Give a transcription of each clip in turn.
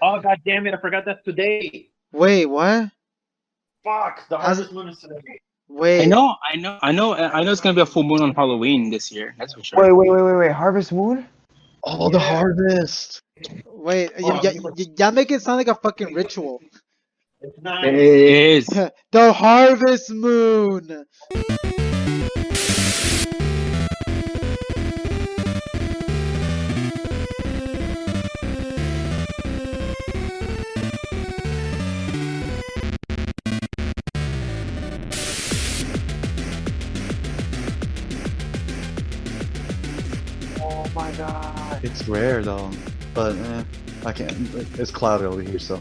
Oh god damn it! I forgot that's today. Wait, what? Fuck! The harvest moon is today. Wait. I know it's gonna be a full moon on Halloween this year. That's for sure. Wait. Harvest Moon? Oh, the Yeah. harvest. Wait, Oh, y'all make it sound like a fucking ritual. It's It nice. is. The harvest moon. Oh my god. It's rare though, but I can't. It's cloudy over here, so.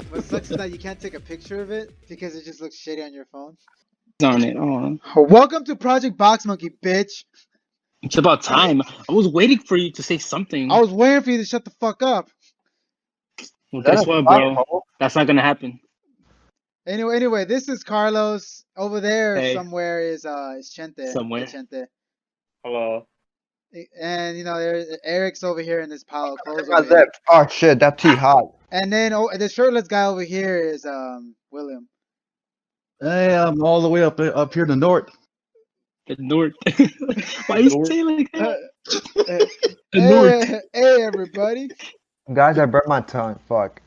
What sucks is that you can't take a picture of it because it just looks shitty on your phone. It's on it. Oh, Welcome to Project BoxMonkey, bitch. it's about time. I was waiting for you to say something. I was waiting for you to shut the fuck up. Well, guess what, bro? That's not gonna happen. Anyway, this is Carlos. Over there Hey. somewhere is Chente. Somewhere. Chente. Hello. And there's Eric's over here in this pile of clothes. My Over here. lip. Oh shit, that tea hot. And then the shirtless guy over here is William. Hey, I'm all the way up here in the north. The North. Why you say like that? The North. Hey everybody. Guys, I burnt my tongue. Fuck.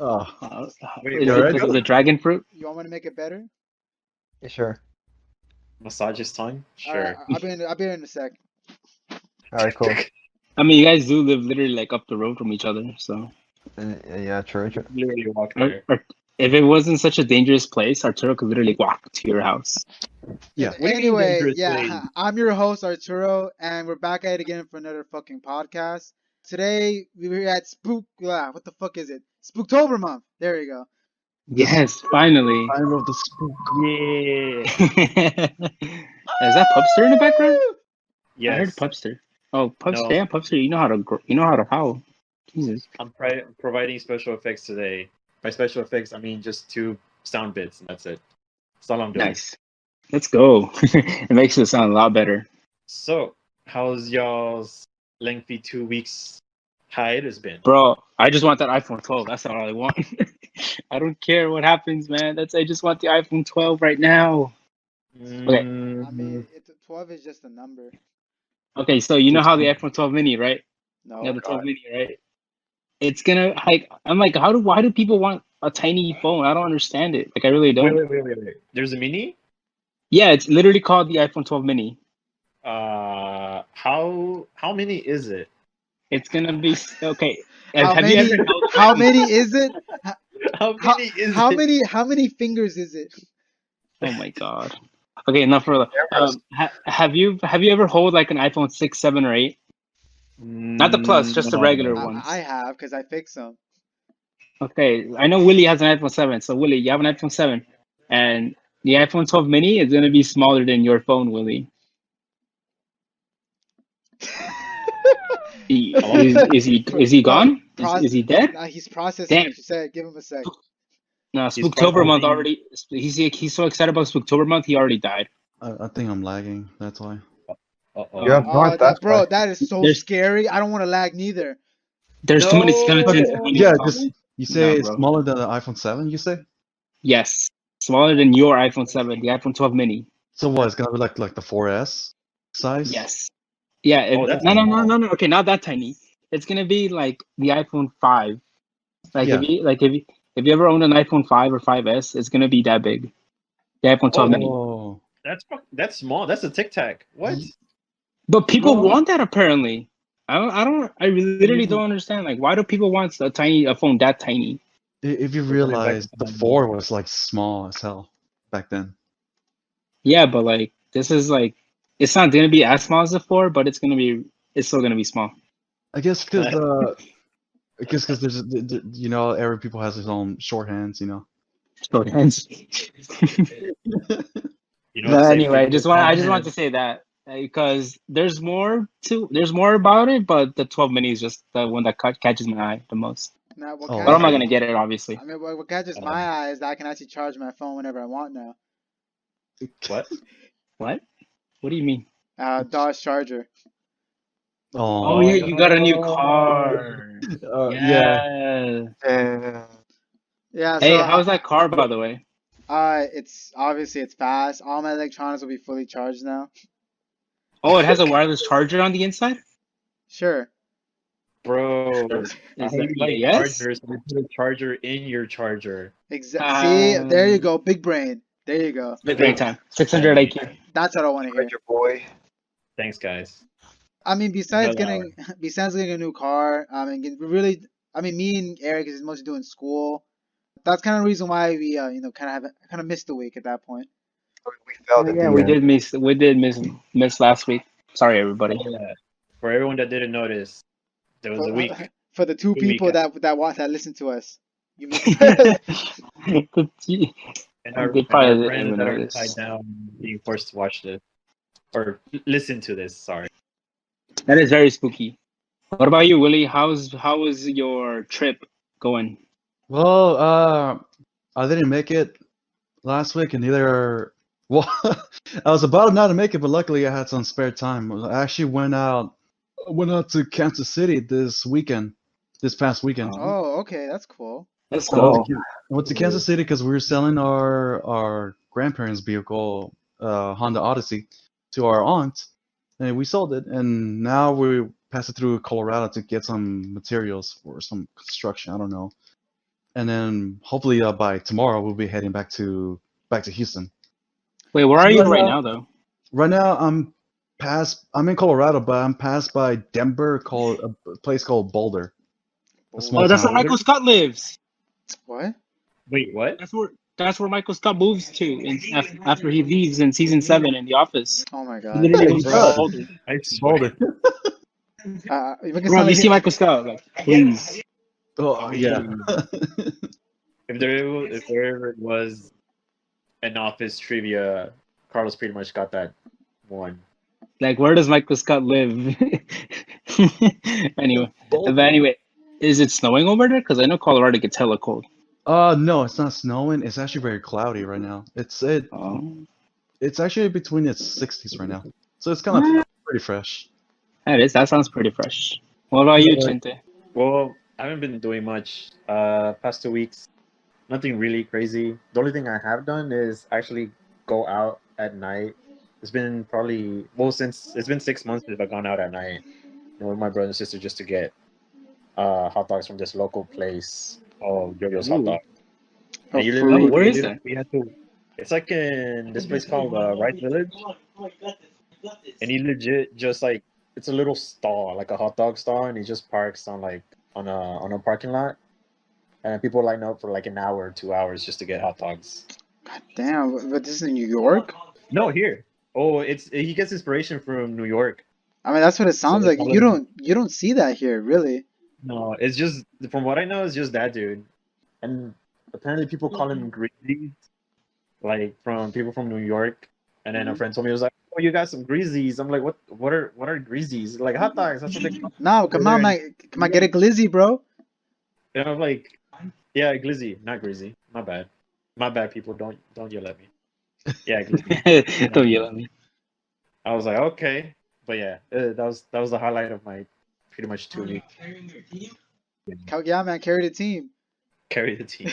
Oh, Is you alright? it the dragon fruit? You want me to make it better? Yeah, sure. Massage his tongue. All Sure. right, I'll be in a sec. Alright, cool. I mean, you guys do live literally like up the road from each other, so. Yeah, true. Literally walk Or, there. or if it wasn't such a dangerous place, Arturo could literally walk to your house. Yeah. What do you mean Anyway, dangerous yeah, place? I'm your host Arturo, and we're back at it again for another fucking podcast. Today we're at what the fuck is it? Spooktober month. There you go. Yes, finally. Time of the spook. Yeah. Is that Pupster in the background? Yes. I heard Pupster. Oh, Pupster! No. Damn, Pupster! You know how to howl. Jesus. I'm providing special effects today. By special effects, I mean just 2 sound bits, and that's it. That's all I'm doing. Nice. Let's go. It makes it sound a lot better. So, how's y'all's lengthy 2 weeks hiatus been? Bro, I just want that iPhone 12. That's all I want. I don't care what happens, man. I just want the iPhone 12 right now. Okay. I mean, 12 is just a number. Okay, so you know how the iPhone 12 mini, right? No. Yeah, the 12 mini, right? It's gonna I'm like, why do people want a tiny phone? I don't understand it. Like, I really don't. Wait. There's a mini? Yeah, it's literally called the iPhone 12 mini. How many is it? It's gonna be okay. How Have many? you ever How many is it? How How many fingers is it? Oh my god. Okay, enough for have you ever hold like an iPhone 6, 7, or 8? Not the Plus, just the regular ones. I have because I fixed them. Okay, I know Willie has an iPhone 7. So Willie, you have an iPhone 7, and the iPhone 12 mini is gonna be smaller than your phone, Willie. Is he gone? Is he dead? He's processing Damn. what you said. Give him a sec. No, Spooktober month already. He's so excited about Spooktober month. He already died. I think I'm lagging. That's why. Uh-oh. Yeah. Bro, that is so scary. I don't want to lag neither. There's too many skeletons. Yeah, you say No, it's bro. smaller than the iPhone 7. You say? Yes, smaller than your iPhone 7, the iPhone 12 mini. So what? It's gonna be like the 4S size? Yes. Yeah. Oh, that's No. Okay, not that tiny. It's gonna be like the iPhone 5. Like Yeah. if you ever owned an iPhone 5 or 5S, it's gonna be that big. The iPhone 12 mini. Oh. That's small. That's a Tic Tac. What? But people want that apparently. I literally don't understand. Like, why do people want a phone that tiny? If you realize the 4 was like small as hell back then. Yeah, but like this is like it's not gonna be as small as the 4, but it's still gonna be small. I guess because there's every people has his own shorthands, Short hands. You know But what, anyway, I just want want to say that because there's more about it, but the 12 mini is just the one that catches my eye the most. Now, Oh, But I'm not gonna get it, obviously. I mean, what catches my eye is that I can actually charge my phone whenever I want now. What? What? What do you mean? Dodge Charger. Oh yeah, you got a new car. Yeah. Yeah. Hey, So how's that car, by the way? it's obviously it's fast. All my electronics will be fully charged now. Oh, it has a wireless charger on the inside? Sure. Bro, I Is that hate yeah, like yes? chargers. We put a charger in your charger. See, there you Um, go, big brain. There you go. big brain time. 600 Hey, IQ. That's what I want to hear. Charger boy. thanks, guys. I mean, Another hour. besides getting a new car, I mean, me and Eric is mostly doing school. That's kind of the reason why we, kind of missed the week at that point. We failed Oh, at yeah, the we end. did miss last week. Sorry, everybody. Oh, yeah. For everyone that didn't notice, there was a For, week. for the two Good people weekend. that listen to us, you missed. And They our probably didn't friends even that know are this. tied down being forced to watch this or listen to this. Sorry. That is very spooky. What about you, Willie? How was your trip going? Well, I didn't make it last week, and neither. Well, I was about not to make it, but luckily I had some spare time. I actually went out to Kansas City this past weekend. Oh, okay, that's cool. Let's I went to, go. I went to Kansas City because we were selling our grandparents' vehicle, Honda Odyssey, to our aunt, and we sold it. And now we passed it through Colorado to get some materials for some construction. I don't know. And then hopefully by tomorrow we'll be heading back to Houston. Wait, where are you right now, though? Right now I'm in Colorado, but I'm passed by Denver, called a place called Boulder. A small Oh, that's where town. Michael Scott lives. What? Wait, what? That's where Michael Scott moves to after he leaves in season 7 in The Office. Oh my He God. literally Yeah, moves he to does. Boulder. I swear. Boulder. You make it Bro, sound if you like see Michael Scott, like, please. Oh yeah. If there ever was an office trivia, Carlos pretty much got that one. Like, where does Michael Scott live? Anyway, Boulder. but anyway, is it snowing over there? Because I know Colorado gets hella cold. No, it's not snowing. It's actually very cloudy right now. Oh, It's actually between its 60s right now, so it's kind of pretty fresh. that sounds pretty fresh. What about you, Yeah. Chente? Well, I haven't been doing much past 2 weeks. Nothing really crazy. The only thing I have done is actually go out at night. It's been since it's been 6 months since I've gone out at night, with my brother and sister just to get hot dogs from this local place called Yo-Yo's Hot Ooh. Dog. Oh, And you fruit. live, Where we is live- that? we had to. It's like in this place called Rice Village, and he legit just like it's a little stall, like a hot dog stall, and he just parks on a parking lot, and people line up for like an hour, 2 hours just to get hot dogs. God damn, but this is in New York? No, here. Oh, he gets inspiration from New York. I mean, that's what it sounds So like. it's You don't see that here, really. No, it's just from what I know, it's just that dude, and apparently people call him Greasy, like from people from New York. And then a friend told me, he was like, "Oh, you got some greasies." I'm like, "What? What are greasies? Like hot dogs? That's what they call." No, come on, man. Come on, get a glizzy, bro. And I'm like, "Yeah, glizzy, not greasy. My bad, people. Don't yell at me." Yeah, glizzy. Don't yell at me. I was like, okay, but yeah, that was the highlight of my pretty much 2 weeks. Yeah, man, carry the team. Carry the team.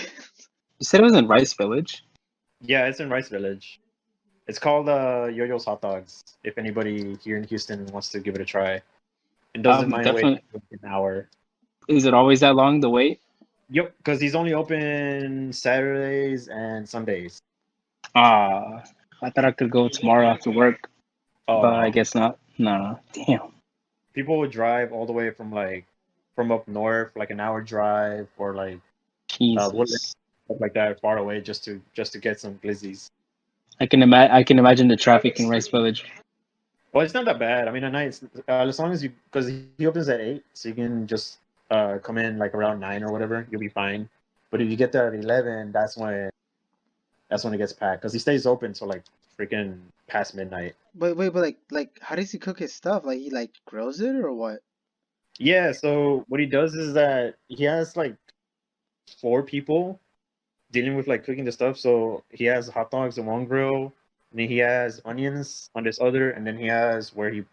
You said it was in Rice Village. Yeah, it's in Rice Village. It's called Yo-Yo's Hot Dogs. If anybody here in Houston wants to give it a try, and doesn't mind waiting Definitely. an hour. Is it always that long, the wait? Yep, because he's only open Saturdays and Sundays. I thought I could go tomorrow after work, Oh, but no. I guess not. No, damn. People would drive all the way from up north, like an hour drive, or like Jesus. Woodland, stuff like that, far away, just to get some glizzies. I can imagine the traffic in Rice Village. Well, it's not that bad. I mean, at night, as long as because he opens at 8, so you can just come in like around 9 or whatever, you'll be fine. But if you get there at 11, that's when it gets packed, because he stays open till like freaking past midnight. But like, how does he cook his stuff? Like, he like grills it or what? Yeah, so what he does is that he has like 4 people dealing with like cooking the stuff. So he has hot dogs on one grill, and then he has onions on this other, and then he has where he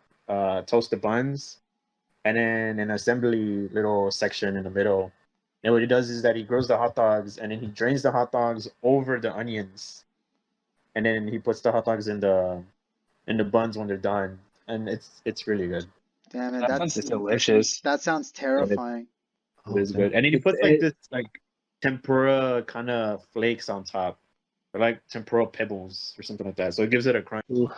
toasts the buns, and then an assembly little section in the middle And what he does is that he grows the hot dogs and then he drains the hot dogs over the onions, and then he puts the hot dogs in the buns when they're done, and it's really good. Damn it, That sounds that's delicious. that sounds terrifying. It is Oh, good, and then he puts like this like tempura kind of flakes on top, or like tempura pebbles or something like that. So it gives it a crunch. Ooh.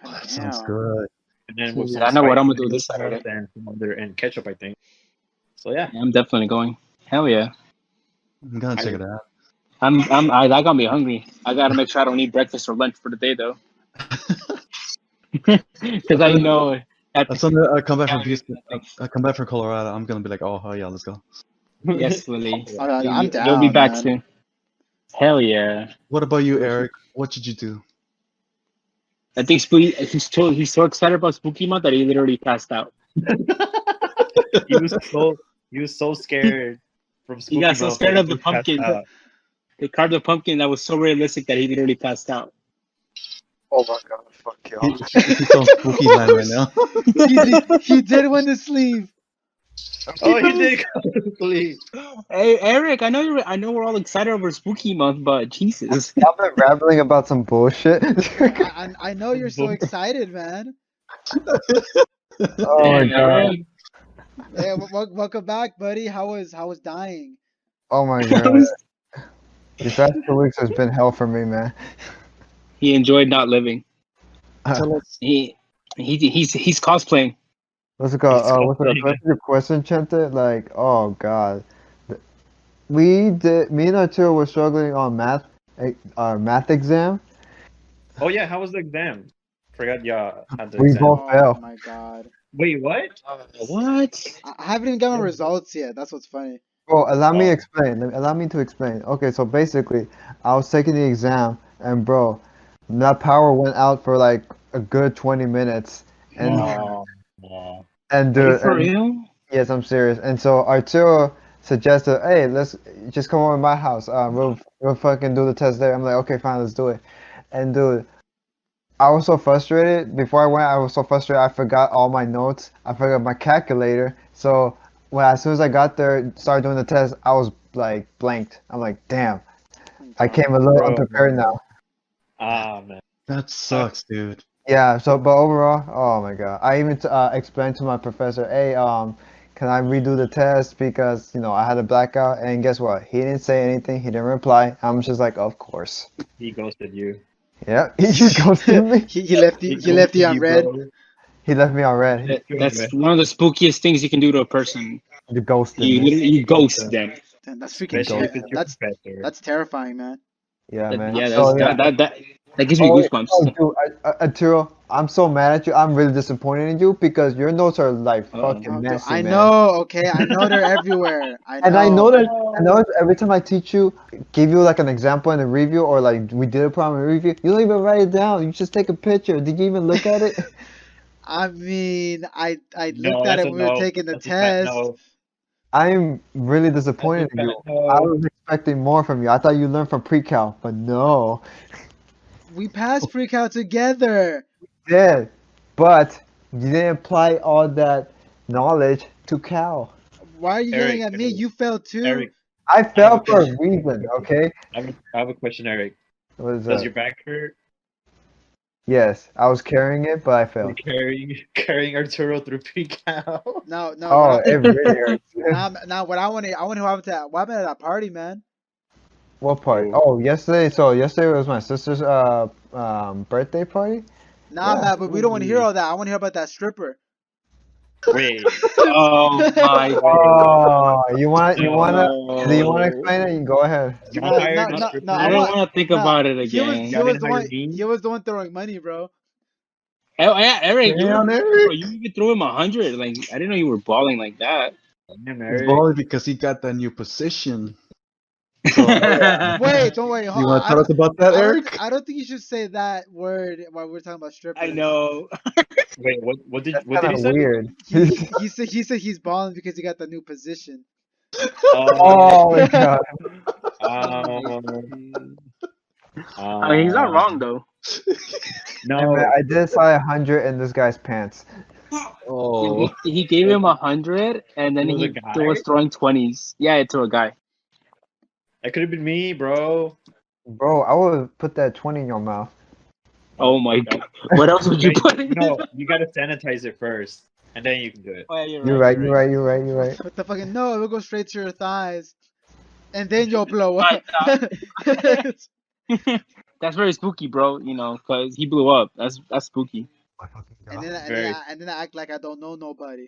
God that sounds damn. good. And then with Yeah, I know what I'm gonna do spicy this Saturday. sauce and some other and ketchup, I think. So yeah, Yeah, I'm definitely going. Hell yeah. I'm gonna check it out. I got me hungry. I gotta make sure I don't eat breakfast or lunch for the day though. Because I know As soon as I come back from Houston, I come back from Colorado, I'm gonna be like, oh hell yeah, let's go. Yes, Lily. I'm down, You'll be back man. soon. Hell yeah. What about you, Eric? What did you do? I think he's so excited about Spooky Month that he literally passed out. he was so scared from Spooky He got so Month scared that of the he passed pumpkin. out. They carved a pumpkin that was so realistic that he literally passed out. Oh my god, fuck you. He's on spooky land right now. He did win the sleeve. Oh, he did completely. Hey Eric, I know we're all excited over Spooky Month, but Jesus. I've been rambling about some bullshit. I know you're so excited, man. Oh my god. Hey, welcome back, buddy. How was dying? Oh my god. These last 2 weeks has been hell for me, man. He enjoyed not living. Tell us. He's cosplaying. What's it called? It's What's it called? complicated. What's your question, Chente? Like, oh god. Me and Arturo were struggling on our math exam. Oh yeah, how was the exam? Forgot y'all had the We exam. both Oh fail. my god. Wait, what? What? I haven't even gotten my results yet. That's what's funny. Well, allow me Oh. explain. Allow me to explain. Okay, so basically, I was taking the exam, and bro, that power went out for like a good 20 minutes, and Oh. and Are you dude, for and- real? yes, I'm serious. And so Arturo suggested, hey, let's just come over to my house. We'll fucking do the test there. I'm like, okay, fine, let's do it. And dude, I was so frustrated. Before I went, I was so frustrated. I forgot all my notes. I forgot my calculator. So as soon as I got there, started doing the test, I was like blanked. I'm like, damn, I came a little Bro. unprepared now. Ah man. That sucks, dude. Yeah. So, but overall, oh my god, I even explained to my professor, hey, can I redo the test because I had a blackout? And guess what? He didn't say anything. He didn't reply. I'm just like, of course. He ghosted you. Yeah, he just ghosted me. He left you on red. bro. He left me on red. That's one of the spookiest things you can do to a person. He ghosted You me. literally ghost them. Damn, that's freaking Especially if it's your that's professor. terrifying, man. Yeah, man. Yeah, So, that gives me goosebumps. Oh, dude, Arturo, I'm so mad at you. I'm really disappointed in you because your notes are like Uh-oh. fucking Oh, dude, messy, I man. know, okay? I know they're everywhere. And I know that every time I teach you, give you like an example in a review or like we did a problem in a review, you don't even write it down. You just take a picture. Did you even look at it? I mean, I No, looked at that's it a when we were no. taking the That's a fat test. no. I'm really disappointed in you. No. I was expecting more from you. I thought you learned from pre-cal, but no. We passed pre-cal together. Yeah, but you didn't apply all that knowledge to cal. Why are you Eric, yelling at me? Eric, You failed too. Eric, I fell have a for a question. reason, okay? I have a question, Eric. What is Does that? your back hurt? Yes, I was carrying it, but I fell. You're carrying Arturo through pre-cal. No. Oh, it really hurts. Now what I want to what happened at that party, man? What part? Oh, yesterday. So yesterday was my sister's birthday party. Nah, Yeah. man, but we don't want to hear all that. I want to hear about that stripper. Wait. Oh my god. Oh, you wanna do you wanna explain it? You go ahead. You No, hired no, a no, stripper? no, I don't want to think about it He was, again. he was the one. hire me? He was the one throwing money, bro. Oh, yeah, Eric, Damn, bro, Eric. you even threw him 100. Like, I didn't know you were balling like that. Damn, He's Eric. balling because he got that new position. Wait, don't worry. You want to tell us about that, Eric? I don't think you should say that word while we're talking about strippers. I know. Wait, what did That's he kind of say? weird. He said he's balling because he got the new position. Oh my god. I mean, he's not wrong though. Hey, No, man, I did saw 100 in this guy's pants. Oh, He gave him 100, and then It was a he guy? was throwing 20s. Yeah, to a guy. That could have been me, bro. Bro, I would put that 20 in your mouth. Oh my god. What else would you put in? No, you gotta sanitize it first, and then you can do it. Oh, yeah, You're right, you're right, you're right, you're right. What the fucking no? It'll go straight to your thighs, and then you'll blow My up. That's very spooky, bro. You know, cause he blew up. That's spooky. and then Very. I act like I don't know nobody.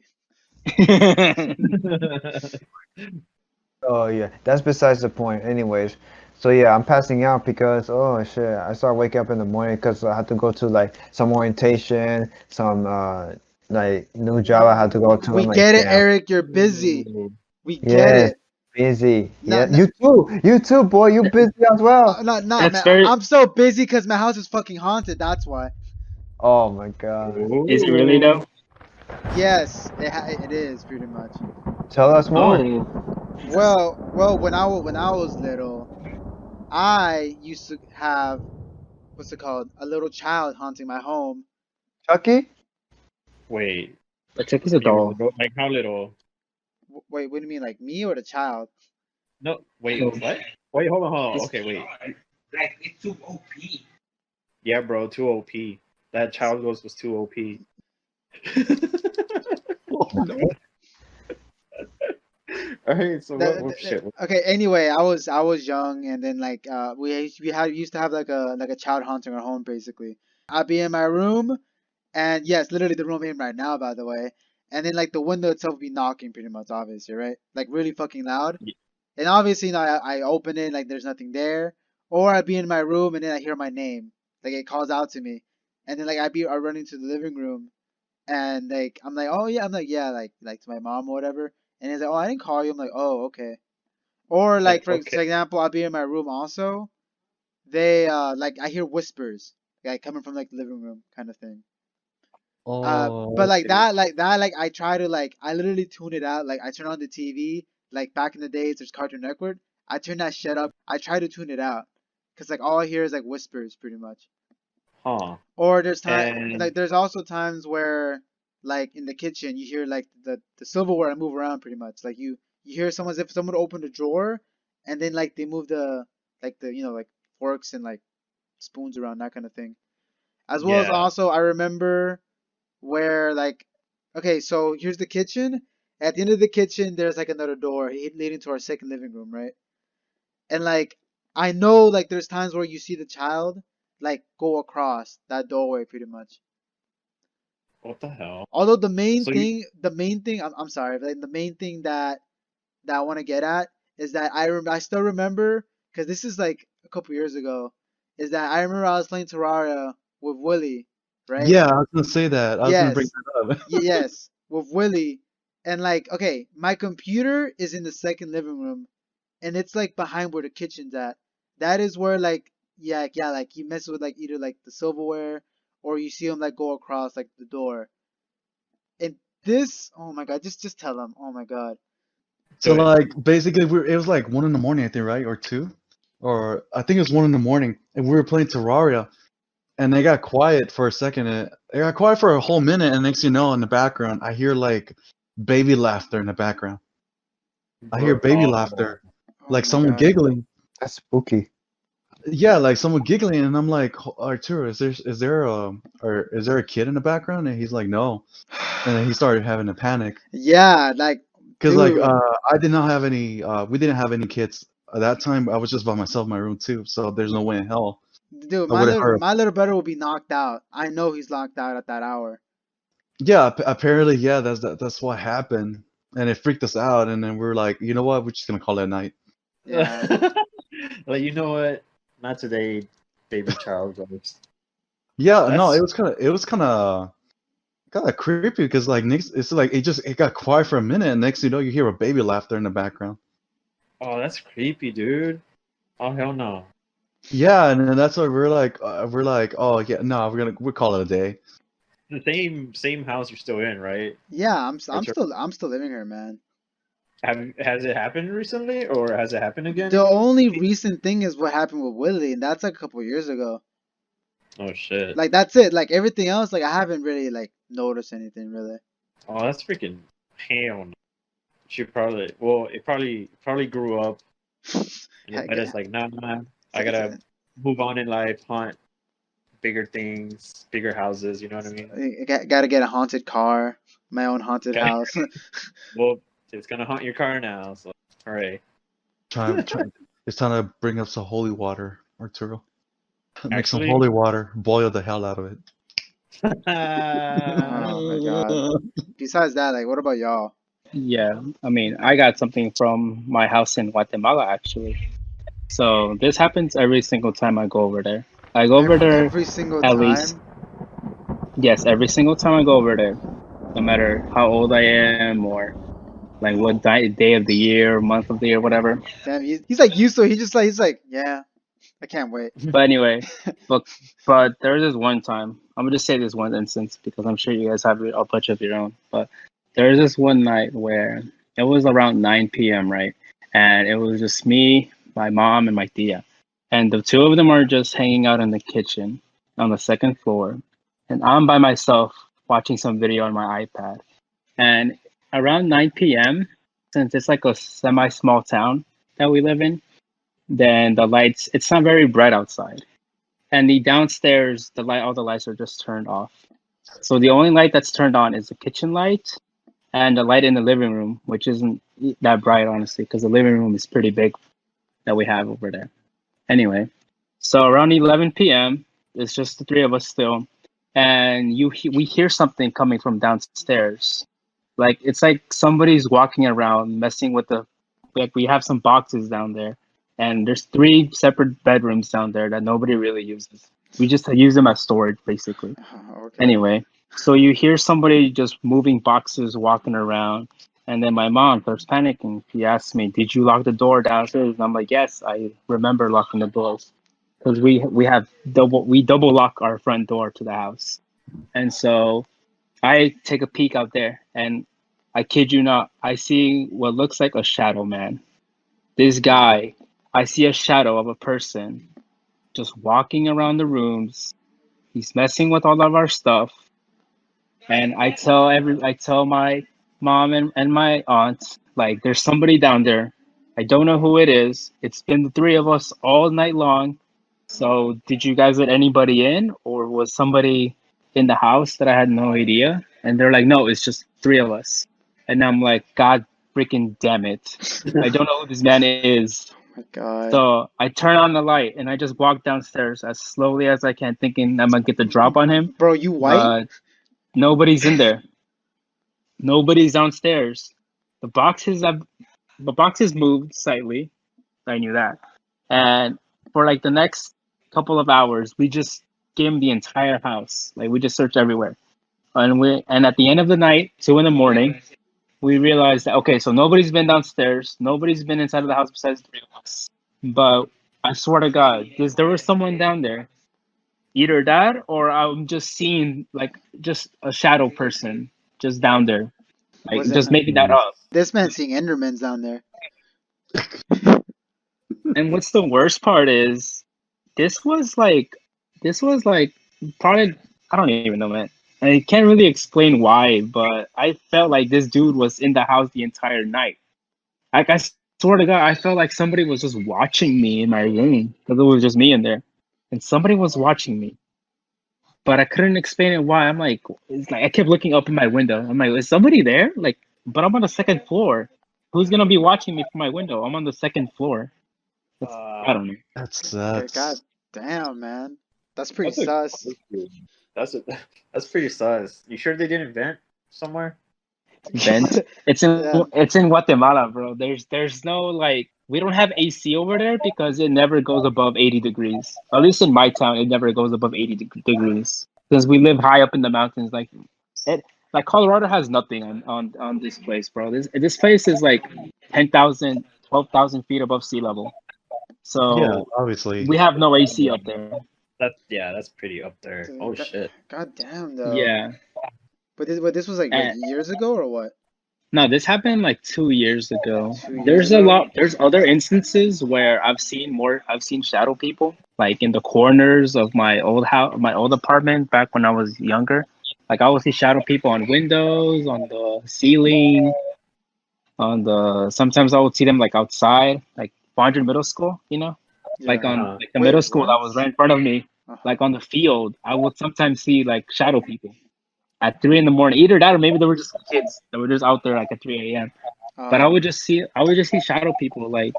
Oh yeah, that's besides the point. Anyways, so yeah, I'm passing out because oh shit, I started waking up in the morning because I had to go to like some orientation, some like new job I had to go to. We I'm like, get it, damn. Eric. You're busy. We get Yes, it. busy. No, Yeah, no. you too, boy. You busy as well. Not, That's man. very. I'm so busy because my house is fucking haunted. That's why. Oh my god. Is it really though? Yes, it is pretty much. Tell us more. Oh, Well, when I was little, I used to have what's it called? A little child haunting my home. Chucky? Wait, but check his a doll. like how little? Wait, what do you mean, like me or the child? No, wait, Oh. what? Wait, hold on. Okay, wait. Like it's too OP. Yeah, bro, too OP. That child ghost was too OP. All right, so what shit? Okay, anyway, I was young, and then like we used to have like a child haunting our home basically. I'd be in my room, and yes, literally the room I'm in right now, by the way. And then like the window itself would be knocking pretty much, obviously, right? Like really fucking loud. Yeah. And obviously, I open it like there's nothing there, or I'd be in my room and then I hear my name, like it calls out to me, and then like I run into the living room, and like I'm like, oh yeah, I'm like yeah, like to my mom or whatever, and he's like, oh, I didn't call you. I'm like, oh, okay. Or like for Okay. example, I'll be in my room also. They like I hear whispers like coming from like the living room kind of thing. oh, But like okay. that, I try to like I literally tune it out. Like I turn on the TV. Like back in the days, there's Cartoon Network. I turn that shit up. I try to tune it out, cause like all I hear is like whispers, pretty much. Huh. Or there's And there's also times where like in the kitchen you hear like the silverware move around pretty much. Like you hear someone as if someone opened a drawer, and then like they move the like forks and like spoons around, that kind of thing. As well as yeah, also I remember where like okay, so here's the kitchen. At the end of the kitchen there's like another door leading to our second living room, right? And like I know like there's times where you see the child like go across that doorway pretty much. what the hell? Although So you, the main thing I'm sorry, but the main thing that I want to get at is that I still remember, because this is like a couple years ago, is that I remember I was playing Terraria with Willie, right? yeah. I was gonna say that. I was gonna bring Yes, that up. yes, with Willie, and like okay, my computer is in the second living room, and it's like behind where the kitchen's at. That is where like yeah, like you mess with like either like the silverware or you see him like go across like the door. And this, oh my god, just tell him, oh my god. So do it. like basically it was like 1 in the morning, I think, right? Or 2? Or I think it was 1 in the morning, and we were playing Terraria, and they got quiet for a second. And it got quiet for a whole minute, and next thing you know, in the background, I hear like baby laughter in the background. I hear baby Oh, laughter, Oh like my someone god. giggling. That's spooky. Yeah, like someone giggling, and I'm like, Arturo, is there a kid in the background? And he's like, no. And then he started having a panic. Yeah, like Cause like dude. I did not have any we didn't have any kids at that time. I was just by myself in my room too, so there's no way in hell Dude, I would have heard. my little brother will be knocked out. I know he's locked out at that hour. Yeah, apparently, yeah, that's what happened, and it freaked us out. And then we were like, you know what, we're just gonna call it a night. Yeah. like you know what? Not today, baby child ghost. Yeah, no, That's it was kind of creepy because like next, it's like it got quiet for a minute, and next thing you know, you hear a baby laughter in the background. oh, that's creepy, dude. Oh hell no. Yeah, and then that's why we're like, oh yeah, no, we'll call it a day. The same house you're still in, right? Yeah, That's your- I'm still living here, man. has it happened recently, or has it happened again? The only recent thing is what happened with Willie, and that's like a couple years ago. Oh shit. Like that's it. Like everything else, like I haven't really like noticed anything really. Oh, that's freaking hell. No. She probably well, it probably grew up and Heck, it is like nah, I it's gotta move on in life, hunt bigger things, bigger houses. You know what I mean? gotta get a haunted car, my own haunted Okay. house. Well, it's gonna haunt your car now. So hooray! It's time to bring up some holy water, Arturo. Make some Actually, holy water, boil the hell out of it. Oh my god. Besides that, like, what about y'all? Yeah, I mean, I got something from my house in Guatemala actually. So this happens every single time I go over there. I go over there Every single at least, time. yes, every single time I go over there, no matter how old I am or like what day of the year, month of the year, whatever. Damn, he's like used to it. He's like, yeah, I can't wait. But anyway, but there's this one time. I'm gonna just say this one instance because I'm sure you guys have a bunch of your own. But there's this one night where it was around 9 p.m. right, and it was just me, my mom, and my tia, and the two of them are just hanging out in the kitchen on the second floor, and I'm by myself watching some video on my iPad. And around 9 p.m., since it's like a semi-small town that we live in, then the lights, it's not very bright outside. And the downstairs, all the lights are just turned off. So the only light that's turned on is the kitchen light and the light in the living room, which isn't that bright, honestly, because the living room is pretty big that we have over there. Anyway, so around 11 p.m., it's just the three of us still. And we hear something coming from downstairs. Like, it's like somebody's walking around messing with like, we have some boxes down there. And there's 3 separate bedrooms down there that nobody really uses. We just use them as storage, basically. Okay. Anyway, so you hear somebody just moving boxes, walking around, and then my mom starts panicking. She asks me, "Did you lock the door downstairs?" And I'm like, "Yes, I remember locking the doors, because we double lock our front door to the house." And so I take a peek out there, and I kid you not, I see what looks like a shadow, man. This guy, I see a shadow of a person just walking around the rooms. He's messing with all of our stuff. And I tell my mom and my aunt, like, there's somebody down there. I don't know who it is. It's been the 3 of us all night long. So did you guys let anybody in, or was somebody in the house that I had no idea? And they're like, no, it's just 3 of us. And I'm like, God freaking damn it. I don't know who this man is. Oh my god. So I turn on the light and I just walk downstairs as slowly as I can, thinking I'm gonna get the drop on him. Bro, you white? Nobody's in there. Nobody's downstairs. The boxes moved slightly. I knew that. And for like the next couple of hours, we just skimmed the entire house. Like, we just searched everywhere. And at the end of the night, 2 in the morning, we realized that, okay, so nobody's been downstairs. Nobody's been inside of the house besides 3 of us. But I swear to God, there was someone down there. Either that, or I'm just seeing like just a shadow person just down there, like Was it- just making that up. This man's seeing Endermans down there. And what's the worst part is, this was like probably, I don't even know, man. I can't really explain why, but I felt like this dude was in the house the entire night. Like, I swear to God, I felt like somebody was just watching me in my room, because it was just me in there, and somebody was watching me. But I couldn't explain it why. I'm like, it's like I kept looking up in my window. I'm like, is somebody there? Like, but I'm on the second floor. Who's gonna be watching me from my window? I'm on the second floor. I don't know. God damn, man. That's pretty sus. That's pretty sus. You sure they didn't vent somewhere? Vent. It's in Yeah. it's in Guatemala, bro. There's no, like, we don't have AC over there because it never goes above 80 degrees. At least in my town, it never goes above 80 degrees because we live high up in the mountains. Like Colorado has nothing on this place, bro. This place is like 10,000, 12,000 feet above sea level. So Yeah, obviously. we have no AC up there. That's pretty up there. Dude, Oh shit. God damn, though. Yeah. But this was like what, years ago or what? No, this happened like 2 years ago. 2 years There's ago? there's other instances where I've seen shadow people, like in the corners of my old house, my old apartment back when I was younger. Like I would see shadow people on windows, on the ceiling, on the. Sometimes I would see them like outside, like 400 Middle School, you know, like Yeah. on Uh-huh. like the Wait, middle school that what? was right in front of me, Uh-huh. like on the field. I would sometimes see like shadow people at 3 in the morning. Either that or maybe they were just kids that were just out there like at 3 a.m. But Uh, I would just see shadow people like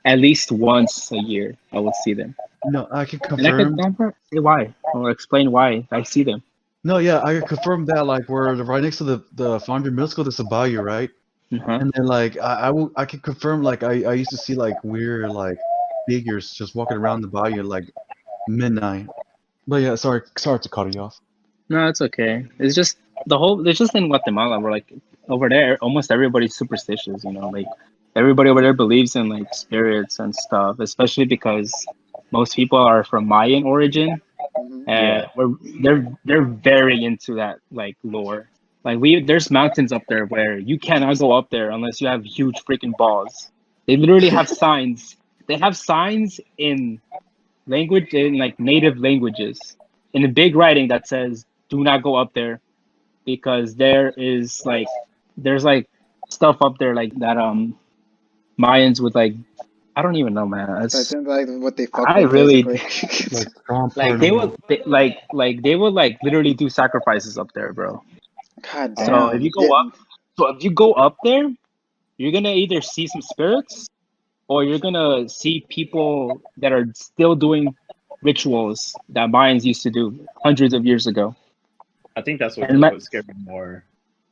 at least once a year. I would see them, No, I can and I could confirm. never say why or explain why I see them. No, yeah, I can confirm that. Like, we're right next to the Foundry Middle School. There's a bayou, right? Uh-huh. And then like I can confirm like I used to see like weird like figures just walking around the bayou at, like midnight. But yeah, sorry to cut you off. No, it's okay. It's just the whole. It's just in Guatemala. We're like over there. Almost everybody's superstitious. You know, like everybody over there believes in like spirits and stuff. Especially because most people are from Mayan origin, mhm. and Yeah. they're very into that like lore. Like there's mountains up there where you cannot go up there unless you have huge freaking balls. They literally have signs. They have signs in like native languages in a big writing that says do not go up there because there's like stuff up there like that Mayans would like. I don't even know, man. So I It's think like what they fuck I with really basically. Like strong like they paranormal. would they would like literally do sacrifices up there, bro. God So damn. if you go up, so if you go up there, you're gonna either see some spirits or you're gonna see people that are still doing rituals that Mayans used to do hundreds of years ago. I think that's And my what scared me more.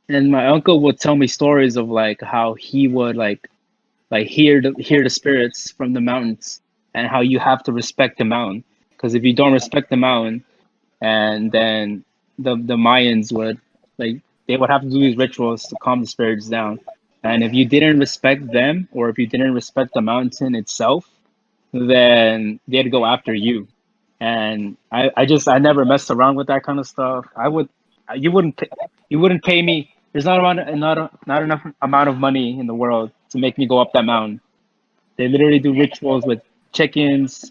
and my uncle would tell me stories of like how he would like hear the spirits from the mountains and how you have to respect the mountain because if you don't respect the mountain and then the Mayans would like they would have to do these rituals to calm the spirits down. And if you didn't respect them or if you didn't respect the mountain itself, then they'd go after you. And I never messed around with that kind of stuff. I would you wouldn't pay, you wouldn't pay me. There's not enough amount of money in the world to make me go up that mountain. They literally do rituals with chickens,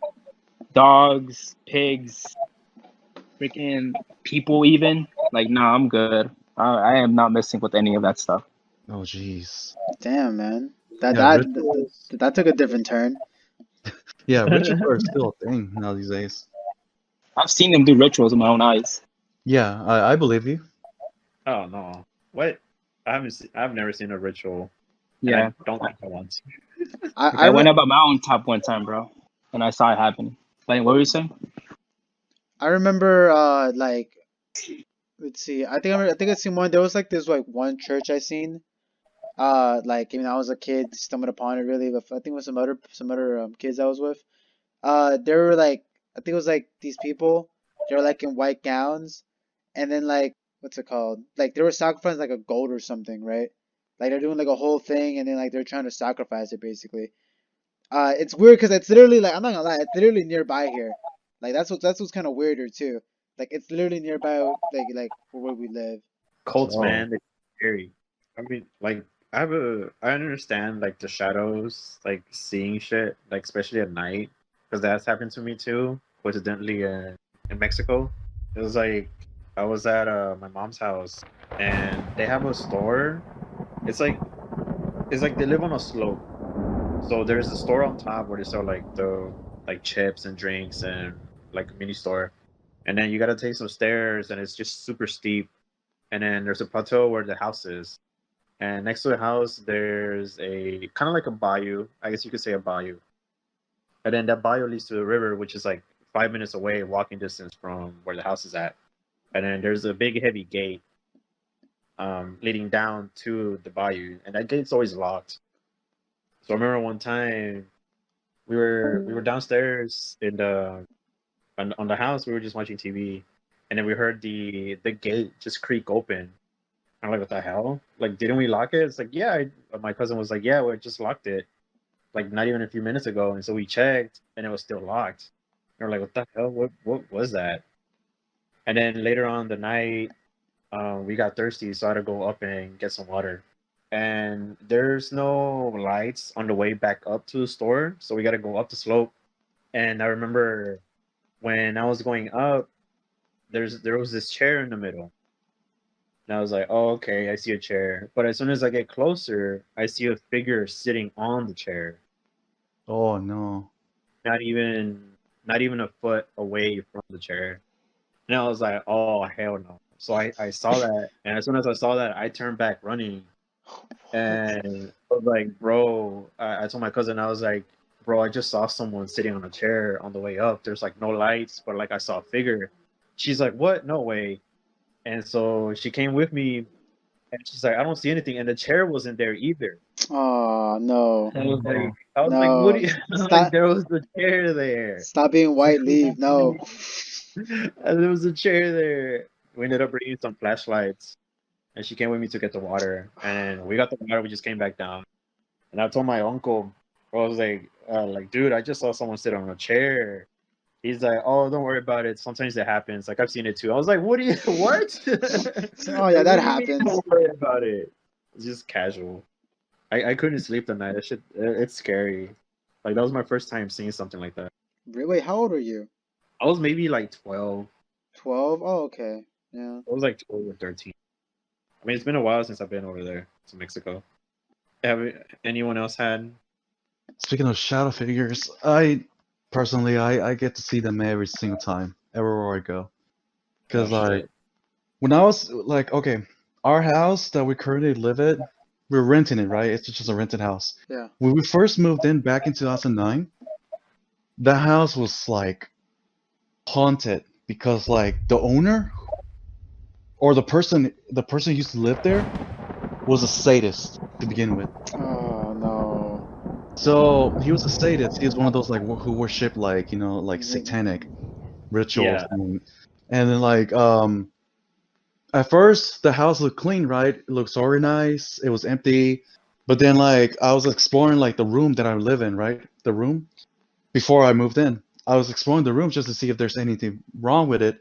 dogs, pigs, freaking people even. Like, nah, I'm good. I am not messing with any of that stuff. Oh jeez. Damn, man. That Yeah, that rituals. that took a different turn. Yeah, rituals are still a thing now these days. I've seen them do rituals with my own eyes. Yeah, I believe you. Oh no. What? I've never seen a ritual, and Yeah. I don't think I want to. I Like I I re went up a mountaintop one time, bro, and I saw it happen. Like, what were you saying? I remember like let's see. I think I seen one. There was like this like one church I seen. Like I was a kid, stumbled upon it really, but I think it was some other kids I was with. They were like I think it was like these people. They were like in white gowns, and then like what's it called? Like they were sacrificing like a goat or something, right? Like they're doing like a whole thing, and then like they're trying to sacrifice it basically. It's weird because it's literally like I'm not gonna lie, it's literally nearby here. Like that's what's kind of weirder too. Like it's literally nearby, like where we live. Cults, Oh. man, they're scary. I mean, like I understand like the shadows, like seeing shit, like especially at night, because that's happened to me too. Coincidentally, in Mexico, it was like I was at my mom's house, and they have a store. It's like they live on a slope. So there's a store on top where they sell like the like chips and drinks and like a mini store. And then you gotta take some stairs and it's just super steep. And then there's a plateau where the house is. And next to the house there's a kind of like a bayou. I guess you could say a bayou. And then that bayou leads to the river, which is like 5 minutes away, walking distance from where the house is at. And then there's a big heavy gate leading down to the bayou, and that gate's always locked. So I remember one time we were downstairs in the on the house. We were just watching TV, and then we heard the gate just creak open. I'm like, what the hell? Like, didn't we lock it? It's like, yeah. My cousin was like, yeah, we just locked it, like not even a few minutes ago. And so we checked, and it was still locked. And we're like, what the hell? What was that? And then later on the night, we got thirsty, so I had to go up and get some water. And there's no lights on the way back up to the store, so we got to go up the slope. And I remember when I was going up, there was this chair in the middle. And I was like, oh, okay, I see a chair. But as soon as I get closer, I see a figure sitting on the chair, Oh no. not even not even a foot away from the chair. And I was like, oh hell no. So I saw that, and as soon as I saw that, I turned back running. And I was like, bro, I told my cousin, I was like, bro, I just saw someone sitting on a chair on the way up. There's like no lights, but like I saw a figure. She's like, what? No way. And so she came with me, and she's like, I don't see anything. And the chair wasn't there either. Oh no. I was like, what No. do you, I was Stop. like, there was the chair there. Stop being white. Leave. No. And there was a chair there. We ended up bringing some flashlights, and she came with me to get the water. And we got the water. We just came back down. And I told my uncle, I was like, dude, I just saw someone sit on a chair. He's like, oh, don't worry about it. Sometimes it happens. Like I've seen it too. I was like, what? Oh yeah, that happens. Don't worry about it. It's just casual. I couldn't sleep the night. That shit, it's scary. Like that was my first time seeing something like that. Wait, how old are you? I was maybe like 12. 12? Oh, okay. Yeah. I was like 12 or 13. I mean, it's been a while since I've been over there to Mexico. Have anyone else had? Speaking of shadow figures, I personally I get to see them every single time, everywhere I go. Because Oh, like shit. when I was like, okay, our house that we currently live in, we're renting it, right? It's just a rented house. Yeah. When we first moved in back in 2009, that house was like haunted because like the owner or the person who used to live there was a sadist to begin with. Oh no. So he was a sadist. He was one of those like who worship like like satanic rituals Yeah. and then like at first the house looked clean, right? It looked organized. It was empty. But then like I was exploring like the room that I live in, right? The room before I moved in. I was exploring the room just to see if there's anything wrong with it.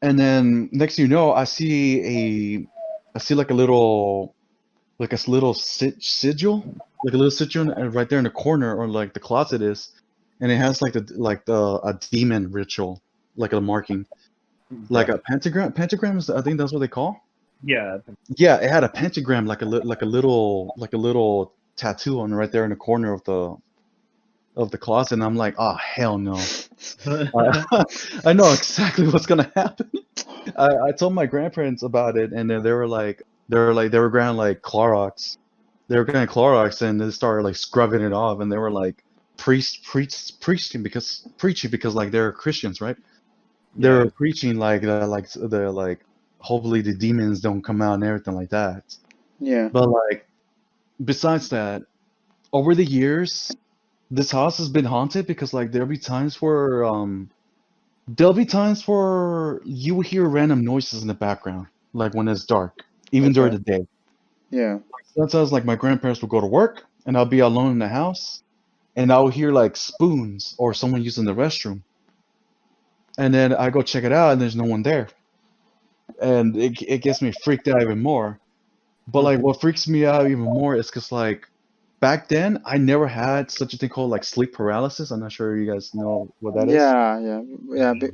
And then next thing you know, I see like a little sigil, like a little sigil right there in the corner or like the closet is, and it has like a demon ritual, like a marking, like a pentagram. Pentagram is I think that's what they call. Yeah. Yeah, it had a pentagram like a little tattoo on right there in the corner of the closet, and I'm like, oh hell no. I know exactly what's gonna happen. I told my grandparents about it, and then they were grabbing like Clorox. They were getting Clorox, and they started like scrubbing it off, and they were like preaching because like they're Christians, right? They were preaching like the hopefully the demons don't come out and everything like that. Yeah. But like besides that, over the years, this house has been haunted because like there'll be times where you will hear random noises in the background, like when it's dark, even during the day. Yeah. Sometimes like my grandparents would go to work and I'll be alone in the house and I would hear like spoons or someone using the restroom. And then I go check it out and there's no one there. And it gets me freaked out even more. But like what freaks me out even more is because like back then I never had such a thing called like sleep paralysis. I'm not sure you guys know what that is. Yeah.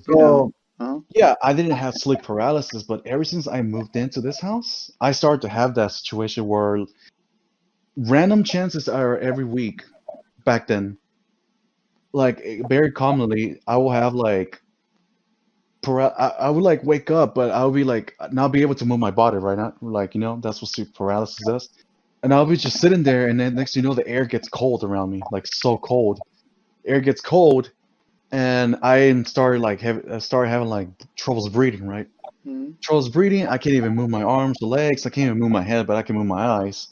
So, Uh-huh. yeah, I didn't have sleep paralysis, but ever since I moved into this house, I started to have that situation where random chances are every week back then. Like very commonly, I will have like I would like wake up, but I would be like not be able to move my body right now. Like that's what sleep paralysis does. And I'll be just sitting there, and then next thing you know, the air gets cold around me, like so cold. Air gets cold, and I started having like troubles breathing, right? Mhm. Troubles breathing. I can't even move my arms or legs. I can't even move my head, but I can move my eyes.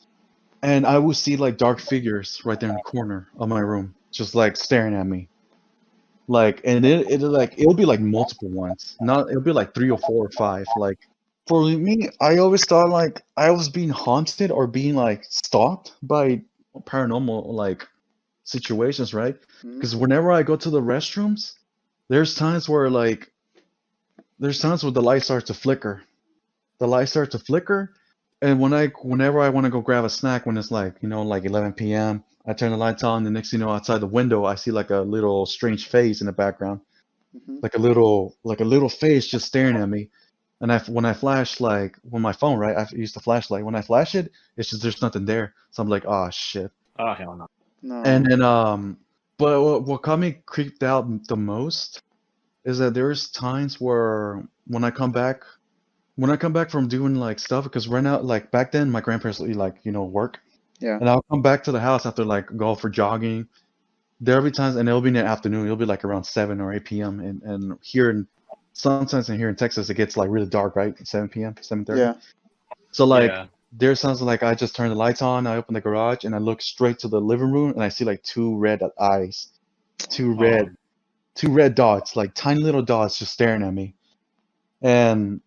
And I will see like dark figures right there in the corner of my room, just like staring at me. Like, and it'll be like multiple ones. It'll be like 3 or 4 or 5. Like for me, I always thought like I was being haunted or being like stalked by paranormal like situations, right? Mhm. Because whenever I go to the restrooms, there's times where the light starts to flicker. The light starts to flicker, and whenever I want to go grab a snack, when it's like like 11 p.m., I turn the lights on. The next thing you know, outside the window, I see like a little strange face in the background. Mhm. like a little face just staring at me. And when I flash when my phone, right, I use the flashlight. When I flash it, it's just there's nothing there. So I'm like, oh shit. Oh hell no. And No. then but what got me creeped out the most is that there's times where when I come back from doing like stuff, because right now, like back then, my grandparents work, Yeah. and I'll come back to the house after like go for jogging. There'll be times, and it'll be in the afternoon. It'll be like around 7 or 8 p.m. And sometimes here in Texas, it gets like really dark, right? 7 p.m., 7:30. Yeah. So like Yeah. there's times like I just turn the lights on, I open the garage, and I look straight to the living room, and I see like two red eyes, two Oh, red, two red dots, like tiny little dots, just staring at me, and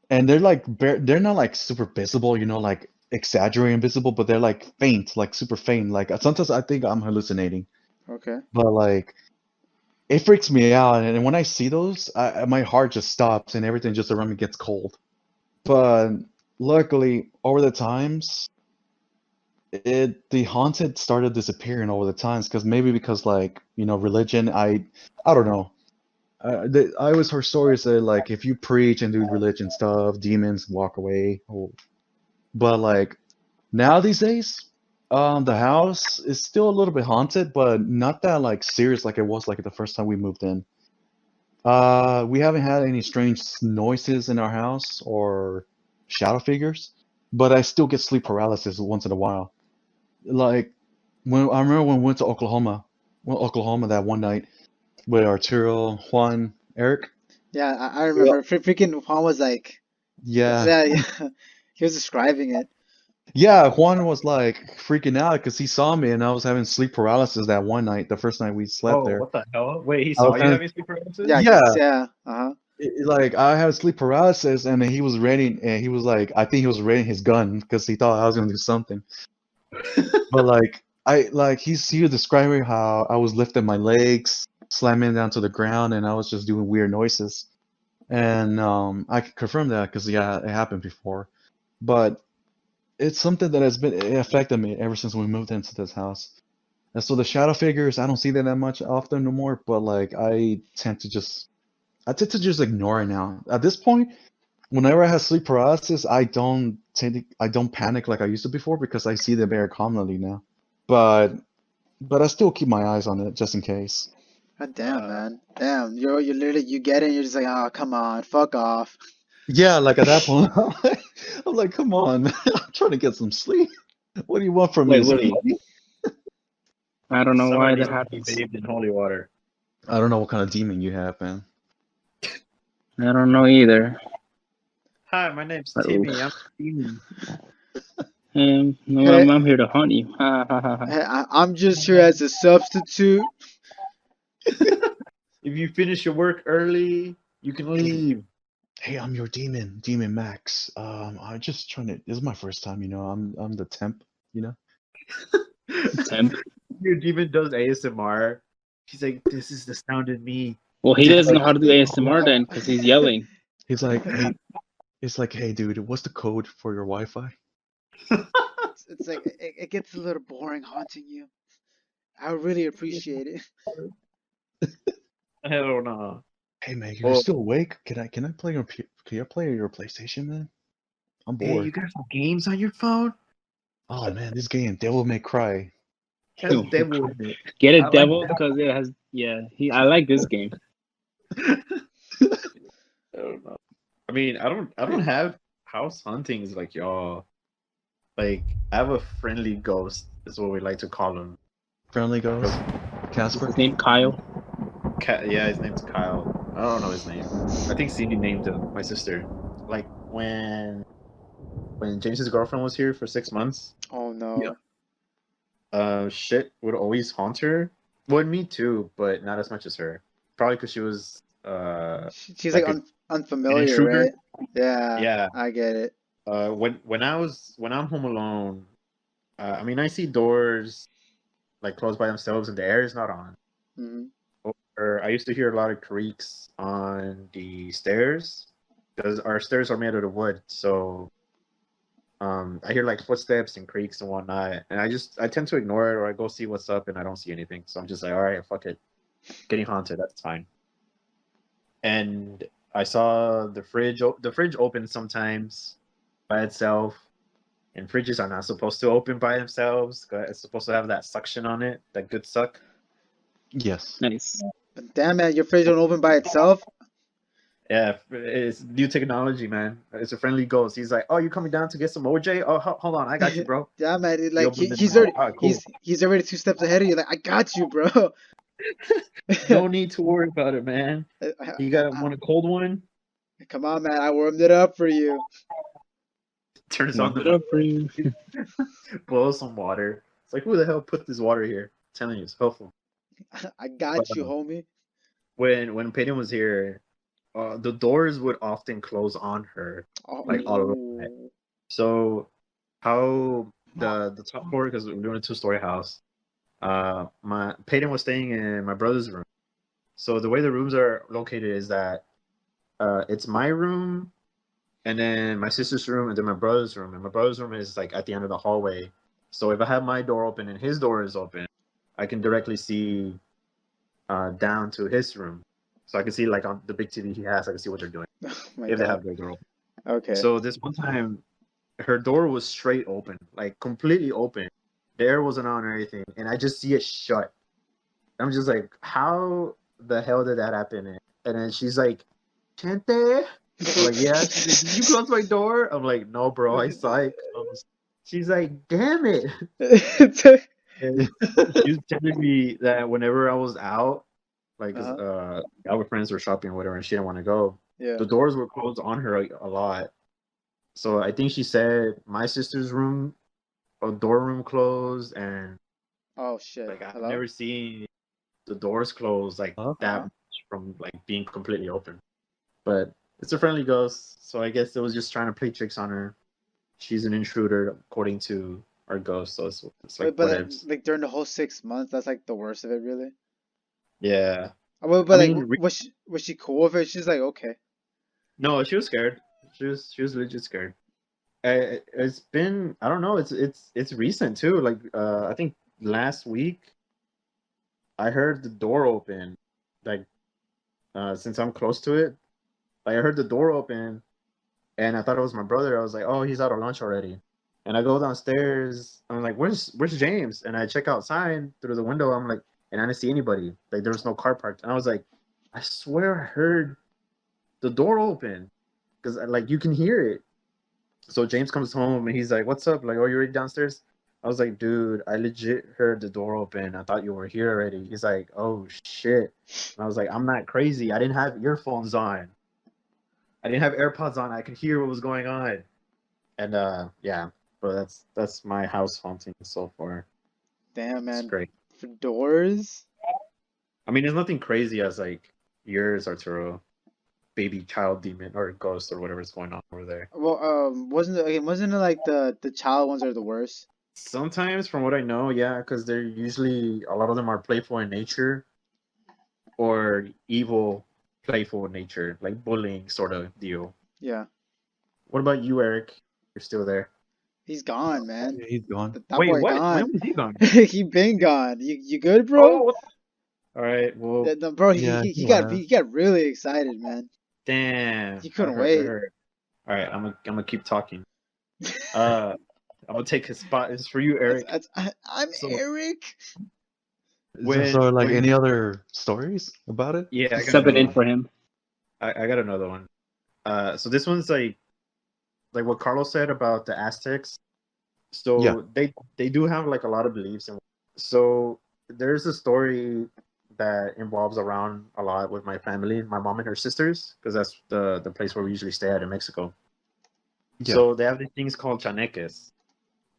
they're like they're not like super visible, like exaggerating visible, but they're like faint, like super faint. Like sometimes I think I'm hallucinating, Okay. but like it freaks me out, and when I see those, my heart just stops and everything just around me gets cold. But luckily, over the times, the haunted started disappearing over the times, because like religion. I don't know. I always heard stories that like if you preach and do religion stuff, demons walk away. But like now these days, the house is still a little bit haunted, but not that like serious like it was like the first time we moved in. We haven't had any strange noises in our house or shadow figures, but I still get sleep paralysis once in a while. Like I remember when we went to Oklahoma that one night with Arturo, Juan, Eric. Yeah, I Yeah. remember. Freaking Juan was like, Yeah, yeah, yeah. He was describing it. yeah. Juan was like freaking out because he saw me and I was having sleep paralysis that one night, the first night we slept oh, there. what the hell? Wait, he I was saw you having, having sleep paralysis? Yeah, yeah, yeah. Uh-huh. like I had sleep paralysis and he was ready, and he was like, I think he was readying his gun because he thought I was gonna do something. But like he was describing how I was lifting my legs, slamming down to the ground, and I was just doing weird noises. And I can confirm that because yeah, it happened before. But it's something that it affected me ever since we moved into this house. And so the shadow figures, I don't see them that much often no more. But like I tend to just ignore it now. At this point, whenever I have sleep paralysis, I don't panic like I used to before because I see them very calmly now. But I still keep my eyes on it just in case. God damn, Uh, man. Damn. You literally you get it and you're just like, oh, come on, fuck off. Yeah, like at that point, I'm like, come on, man. I'm trying to get some sleep. What do you want from me? Wait, Some Willie. money? I don't know Someone why needs that to be happens. bathed in holy water. I don't know what kind of demon you have, man. I don't know either. Hi, my name's But, Timmy. I'm a demon. no, Hey, I'm here to haunt you. Ha ha ha ha. hey, I'm just here as a substitute. If you finish your work early, you can leave. Hey, I'm your demon, Demon Max. I'm just trying to. This is my first time, I'm the temp, you know. Temp. Your demon does ASMR. She's like, "This is the sound of me." Well, he doesn't know how to do ASMR then because he's yelling. He's like, hey, it's like, hey, dude, what's the code for your Wi-Fi? It's like it gets a little boring haunting you. I would really appreciate it. Hell no. Hey, man, you're Oh, still awake? Can I play can you play your PlayStation, man? I'm hey, bored. you got some games on your phone? Oh man, this game, Devil May Cry. That's devil in it. Get I it, like devil, because it has. Yeah, I like this game. that. I don't know. I mean, I don't have house huntings like y'all. Like, I have a friendly ghost, is what we like to call him. Friendly Ghost, What's Casper. his name? Kyle. Yeah, his name's Kyle. I don't know his name. I think Cindy named him, my sister. Like when James's girlfriend was here for 6 months, Oh no. shit would always haunt her. Well, me too, but not as much as her. Probably because she was She's like like an unfamiliar, intruder. right? Yeah, Yeah. I get it. When I'm home alone, I mean I see doors like closed by themselves and the air is not on. Hmm. Or I used to hear a lot of creaks on the stairs because our stairs are made out of wood. So I hear like footsteps and creaks and whatnot, and I tend to ignore it or I go see what's up and I don't see anything. So I'm just like, all right, fuck it, getting haunted, that's fine. and I saw the fridge. The fridge opens sometimes by itself, and fridges are not supposed to open by themselves. It's supposed to have that suction on it, that good suck. Yes. Nice. But damn, man, your fridge don't open by itself. Yeah, it's new technology, man. It's a friendly ghost. He's like, "Oh, you coming down to get some OJ? Oh, hold on, I got you, bro." Yeah, man. He Like opened the he's door. already Ah, cool. he's already 2 steps ahead of you. Like, I got you, bro. No need to worry about it, man. You got want a cold one? Come on, man. I warmed it up for you. Turns on Warm it the up for you. boil some water. It's like, who the hell put this water here? I'm telling you, it's helpful. I got you, homie. When Peyton was here, the doors would often close on her, like all over the night. Oh. So how the top floor, because we're doing a 2-story house. My Peyton was staying in my brother's room. So the way the rooms are located is that it's my room, and then my sister's room, and then my brother's room. And my brother's room is like at the end of the hallway. So if I have my door open and his door is open, I can directly see down to his room. So I can see like on the big TV he has, I can see what they're doing Oh my if they God. have their door open. Okay. So this one time, her door was straight open, like completely open. The air wasn't on or anything, and I just see it shut. I'm just like, how the hell did that happen? And then she's like, Chente? I'm like, yeah. She's like, did you close my door? I'm like, no, bro, I saw it close. She's like, damn it. And she was telling me that whenever I was out, like, our friends were shopping or whatever, and she didn't want to go, Yeah. the doors were closed on her a lot. So I think she said my sister's room, a door room closed, and Oh shit. like I've Hello? never seen the doors closed like Huh? that much from like being completely open. But it's a friendly ghost, so I guess it was just trying to play tricks on her. She's an intruder according to our ghost, so it's like But whatevs. like during the whole 6 months, that's like the worst of it, really. Yeah. But I like, mean, was she cool with it? She's like, okay. No, she was scared. She was legit scared. It's been, I don't know, it's recent too. Like I think last week I heard the door open. Like since I'm close to it, like I heard the door open and I thought it was my brother. I was like, oh, he's out of lunch already. And I go downstairs. I'm like, where's James? And I check outside through the window. I'm like, and I didn't see anybody. Like there was no car parked. And I was like, I swear I heard the door open because like you can hear it. So James comes home and he's like, what's up? Like, oh, you're already downstairs? I was like, dude, I legit heard the door open. I thought you were here already. He's like, oh shit. And I was like, I'm not crazy. I didn't have earphones on. I didn't have AirPods on. I could hear what was going on. And yeah, but that's my house haunting so far. Damn, It's man. great. For doors? I mean, there's nothing crazy as like yours, Arturo, baby child demon or ghost or whatever's going on over there. Well, wasn't it like the child ones are the worst? Sometimes, from what I know, yeah, because they're usually a lot of them are playful in nature or evil, playful in nature, like bullying sort of deal. Yeah. What about you, Eric? You're still there. He's gone, man. Yeah, he's gone. That Wait, boy what? gone. When was he gone? He been gone. You good, bro? Oh, all right. Well, No, bro, Yeah, he he got left. he got really excited, man. damn. He couldn't I wait. heard. All right, I'm gonna keep talking. I'm gonna take his spot. It's for you, Eric. I'm So- Eric. So, like, any other stories about it? Yeah, I got Sub it another in one. for him. I got another one. So this one's like what Carlos said about the Aztecs. So Yeah. they do have like a lot of beliefs, and so there's a story that involves around a lot with my family, my mom and her sisters, because that's the place where we usually stay at in Mexico. Yeah. So they have these things called chaneques.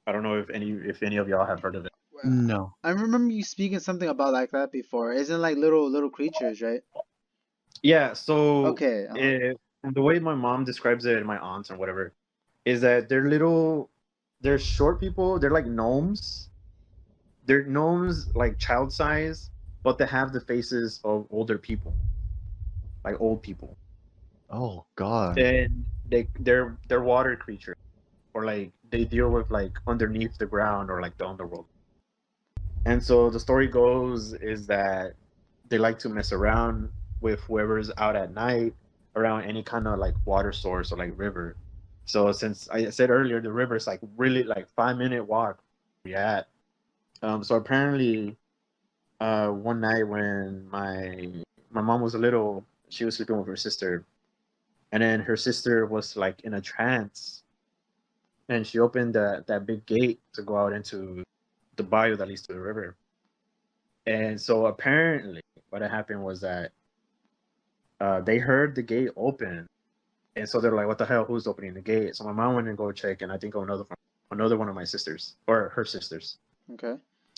I don't know if any of y'all have heard of it. No. I remember you speaking something about like that before. Isn't it like little creatures, right? Yeah. So Okay. the way my mom describes it, and my aunts or whatever, is that they're short people. They're like gnomes. They're gnomes like child size, but they have the faces of older people, like old people. Oh God. And they're water creatures, or like they deal with like underneath the ground or like the underworld. And so the story goes is that they like to mess around with whoever's out at night around any kind of like water source or like river. So since I said earlier, the river is like really like 5 minute walk we at. So apparently, one night when my mom was little, she was sleeping with her sister, and then her sister was like in a trance, and she opened that big gate to go out into the bayou that leads to the river. And so apparently, what had happened was that they heard the gate open, and so they're like, "What the hell? Who's opening the gate?" So my mom went and go check, and I think another one of my sisters or her sisters. Okay.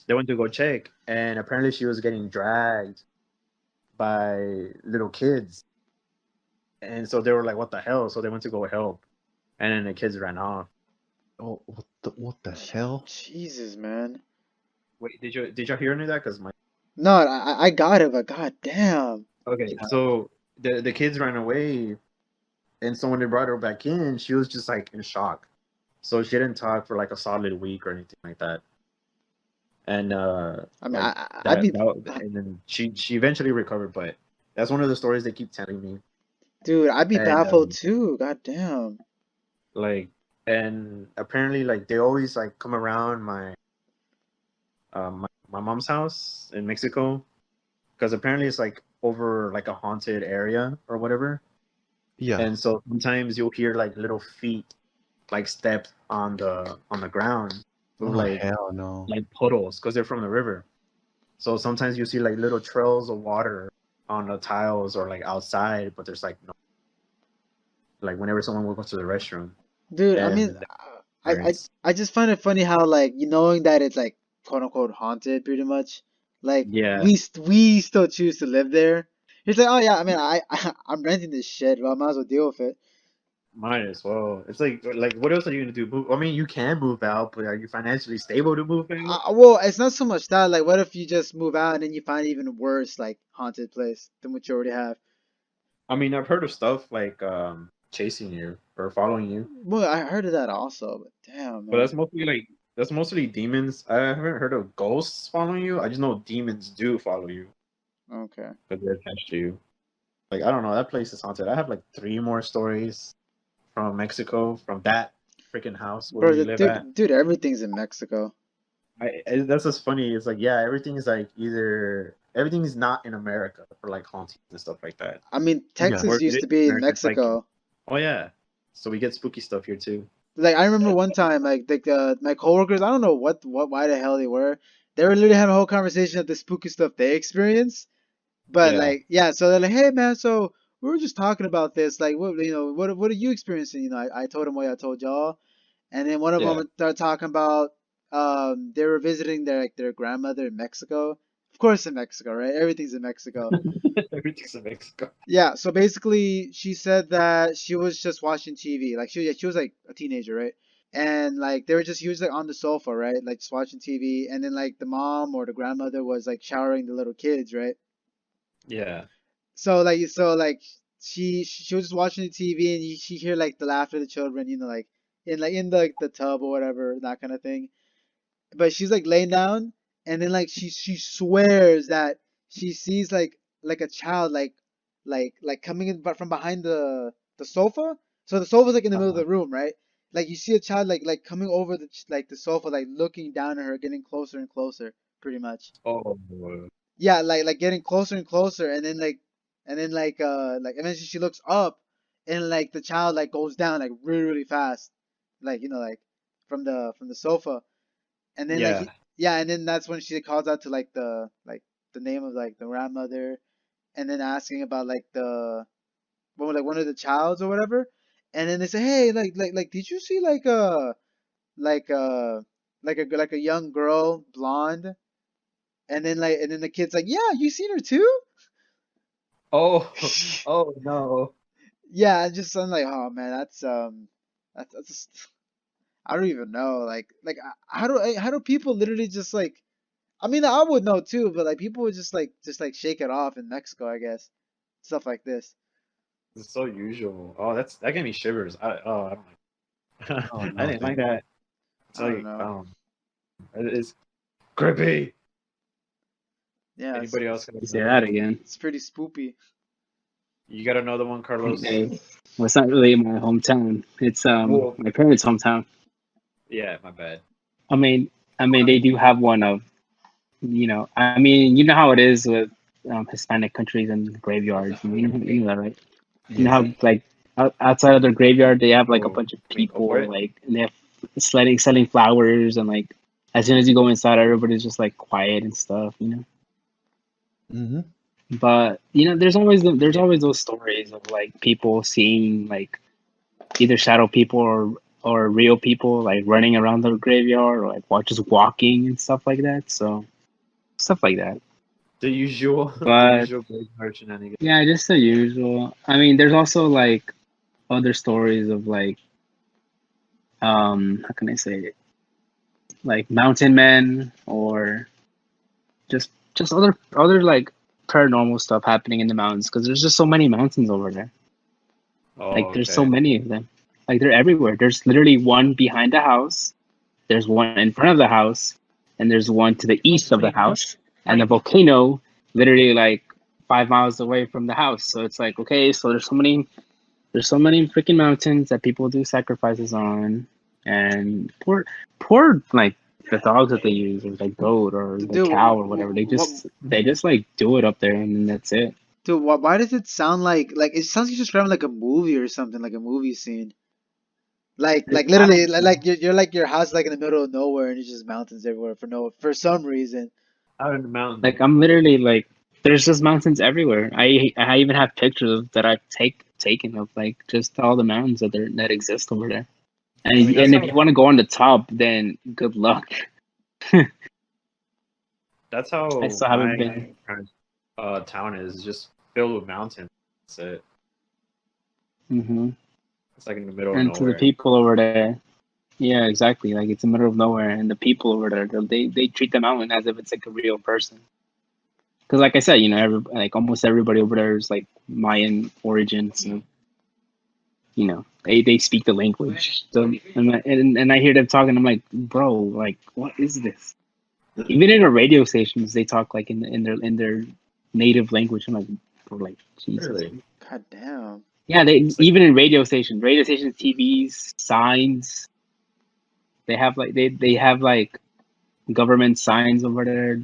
They went to go check, and apparently she was getting dragged by little kids, and so they were like, "What the hell?" So they went to go help, and then the kids ran off. Oh, what the hell? Jesus, man. Wait, did y'all hear any of that? Because my No, I got it, but god damn. okay, so the kids ran away, and so when they brought her back in, she was just like in shock. So she didn't talk for like a solid week or anything like that. And I mean, like I'd be, and then she eventually recovered, but that's one of the stories they keep telling me. dude, I'd be And baffled too. God damn. like, and apparently like they always like come around my mom's house in Mexico, because apparently it's like over like a haunted area or whatever. Yeah. And so sometimes you'll hear like little feet like step on the ground Oh, like hell no. like puddles because they're from the river. So sometimes you see like little trails of water on the tiles or like outside, but there's like no, like whenever someone will go to the restroom. Dude, I mean, And I just find it funny how like you knowing that it's like quote unquote haunted pretty much. Like yeah, we still choose to live there. It's like, oh yeah, I mean I'm renting this shit, well I might as well deal with it. might as well. It's like what else are you gonna do? Move? I mean, you can move out, but are you financially stable to move out? Well, it's not so much that. Like, what if you just move out and then you find even worse, like haunted place than what you already have? I mean, I've heard of stuff like chasing you or following you, Well, I heard of that also, but damn, but man. that's mostly demons. I haven't heard of ghosts following you. I just know demons do follow you Okay. because they're attached to you. Like I don't know, that place is haunted. I have like 3 more stories from Mexico from that freaking house where Bro, we live at. dude, everything's in Mexico. That's what's funny. It's like yeah, everything's like either everything's not in America for like hauntings and stuff like that. I mean, Yeah. Texas Or it used is to be in America. It's like Mexico. oh yeah, so we get spooky stuff here too. Like I remember one time, like my coworkers, I don't know why the hell they were literally having a whole conversation of the spooky stuff they experienced. But Yeah, like, yeah, so they're like, hey man, so we were just talking about this, like, what are you experiencing? I told them what I told y'all, and then one of yeah. them started talking about, they were visiting their grandmother in Mexico. Of course, in Mexico, right? Everything's in Mexico. Everything's in Mexico. Yeah, so basically, she said that she was just watching TV. Like she was like a teenager, right? And like he was like on the sofa, right? Like just watching TV, and then like the mom or the grandmother was like showering the little kids, right? Yeah, So like she was just watching the TV and she hear like the laughter of the children, in the tub or whatever, that kind of thing. But she's like laying down, and then like she swears that she sees like a child like coming in but from behind the sofa. So the sofa's like in the middle of uh-huh. the room, right? Like you see a child like coming over the sofa, like looking down at her, getting closer and closer, pretty much. Oh, Yeah, like getting closer and closer, and then like eventually she looks up, and like the child like goes down like really fast, like like from the sofa, and then yeah, yeah, and then that's when she calls out to like the name of like the grandmother, and then asking about like one of the childs or whatever, and then they say, hey, like did you see like a like a young girl, blonde? And then the kid's like, yeah, you seen her too? oh, oh no. Yeah, I'm like, oh man, that's just, I don't even know. Like how do people literally just like, I mean, I would know too, but like people would just like shake it off in Mexico, I guess. Stuff like this. It's so usual. Oh, that gave me shivers. I don't like. Oh I no, didn't like dude. that. It's I don't like know. it's creepy. Yeah, Anybody else You have say another that one? again. it's pretty spoopy. You got another one, Carlos? Okay. Well, it's not really my hometown. It's Well, my parents' hometown. yeah, my bad. I mean, they do have one of, I mean, you know how it is with Hispanic countries and graveyards. You know that, right? You know Yeah. how like outside of their graveyard they have like a Oh, bunch of I mean, go for people it. like, and they have selling flowers, and like as soon as you go inside, everybody's just like quiet and stuff. Mm-hmm. But there's always those stories of like people seeing like either shadow people or real people like running around the graveyard, or like just walking and stuff like that. So stuff like that. The usual, the But usual graveyard shenanigans. yeah, just the usual. I mean, there's also like other stories of like how can I say it? Like mountain men, or just other like paranormal stuff happening in the mountains, because there's just so many mountains over there. Oh, Like there's so okay. many of them. Like they're everywhere. There's literally one behind the house. There's one in front of the house, and there's one to the east of the house, and the volcano literally like 5 miles away from the house. So it's like, okay, so there's so many freaking mountains that people do sacrifices on, and poor like the dogs that they use, or like goat or the Dude, cow or whatever. They just like do it up there, and then that's it. dude, why does it sound like it sounds like you're describing like a movie or something, like a movie scene. Like literally, like you're like your house like in the middle of nowhere and it's just mountains everywhere for some reason. Out in the mountains. Like I'm literally like, there's just mountains everywhere. I even have pictures that I've taken of like just all the mountains that exist over there. And I mean, that's if you want to go on the top, then good luck. that's I how still haven't my been. parents' town is, just filled with mountains. That's it. Hmm. It's like in the middle of And to the nowhere. people over there, yeah, exactly. Like it's in the middle of nowhere, and the people over there, they treat the mountain as if it's like a real person. Because, like I said, like almost everybody over there is like Mayan origins, and they speak the language. So, and I hear them talking. I'm like, bro, like what is this? Even in the radio stations, they talk like in their native language. I'm like, bro, like Jesus. Really? God damn. Yeah, they It's like, even in radio stations, TVs, signs. They have like they have like government signs over there.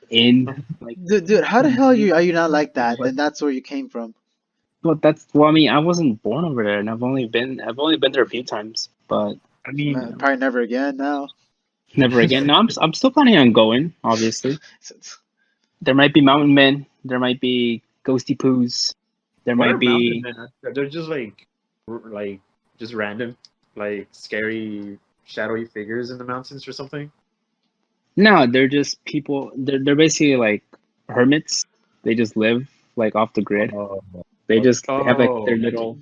In like, Dude, how the hell are you not like that? Then that's where you came from. I mean, I wasn't born over there, and I've only been there a few times, but I mean, Probably never again now. never again. No, I'm still planning on going. Obviously, there might be mountain men, there might be ghosty poos, there what might are mountain be. men? They're just like just random, like scary, shadowy figures in the mountains or something. No, they're just people. They're basically like hermits. They just live like off the grid. Oh, They have like oh, their little.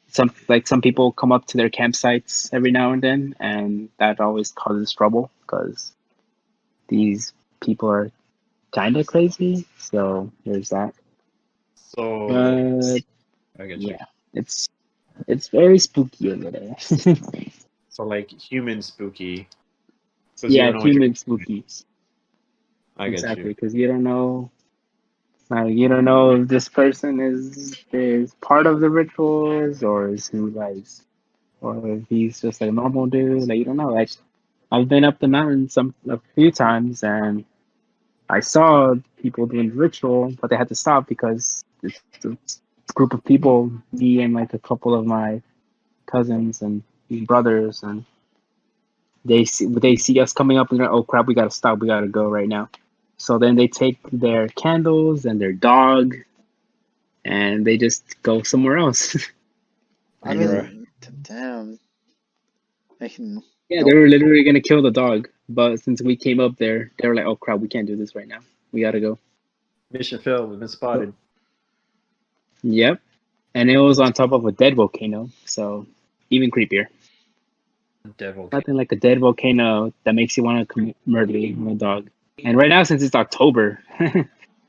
Some people come up to their campsites every now and then, and that always causes trouble because these people are kind of crazy. So there's that. so But I get you. yeah, it's very spooky over there. So like human spooky, because you Yeah, don't know what you're. human spooky. I get Exactly, you. because you don't know. You don't know if this person is part of the rituals, or is he like, or if he's just like a normal dude. Like you don't know. Like I've been up the mountain a few times, and I saw people doing the ritual, but they had to stop because it's a group of people, me and like a couple of my cousins and brothers, and they see us coming up, and they're like, oh crap, we gotta stop, we gotta go right now. So then they take their candles and their dog, and they just go somewhere else. I mean, damn. Yeah, they Nope. were literally gonna kill the dog, but since we came up there, they were like, "Oh crap, we can't do this right now. We gotta go." Mission failed. We've been spotted. Yep, and it was on top of a dead volcano, so even creepier. Devil. Nothing like a dead volcano that makes you want to murder a dog. And right now, since it's October,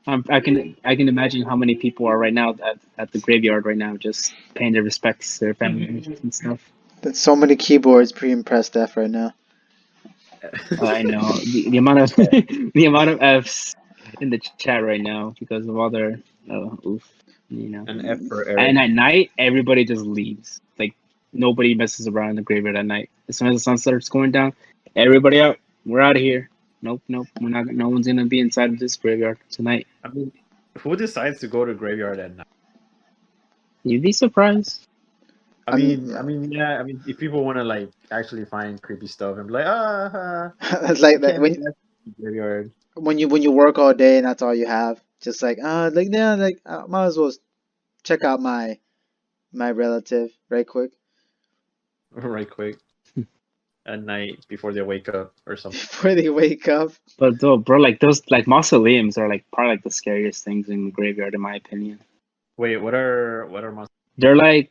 I can imagine how many people are right now at the graveyard right now, just paying their respects to their family members and stuff. That's so many keyboards pre-impressed F right now. I know the amount of the amount of Fs in the chat right now because of all their oof. You know. An F for And Eric. at night, everybody just leaves. Like nobody messes around in the graveyard at night. As soon as the sun starts going down, everybody out. We're out of here. Nope. We're not. No one's gonna be inside of this graveyard tonight. I mean, who decides to go to graveyard at night? You'd be surprised. I mean, yeah. I mean, if people want to like actually find creepy stuff and be like, It's I like that can't when do that in the graveyard. when you work all day and that's all you have. Just like yeah, like I might as well check out my relative right quick Right quick at night before they wake up or something. before they wake up. But though, bro, like those like mausoleums are like probably like the scariest things in the graveyard, in my opinion. Wait, what are monsters? They're like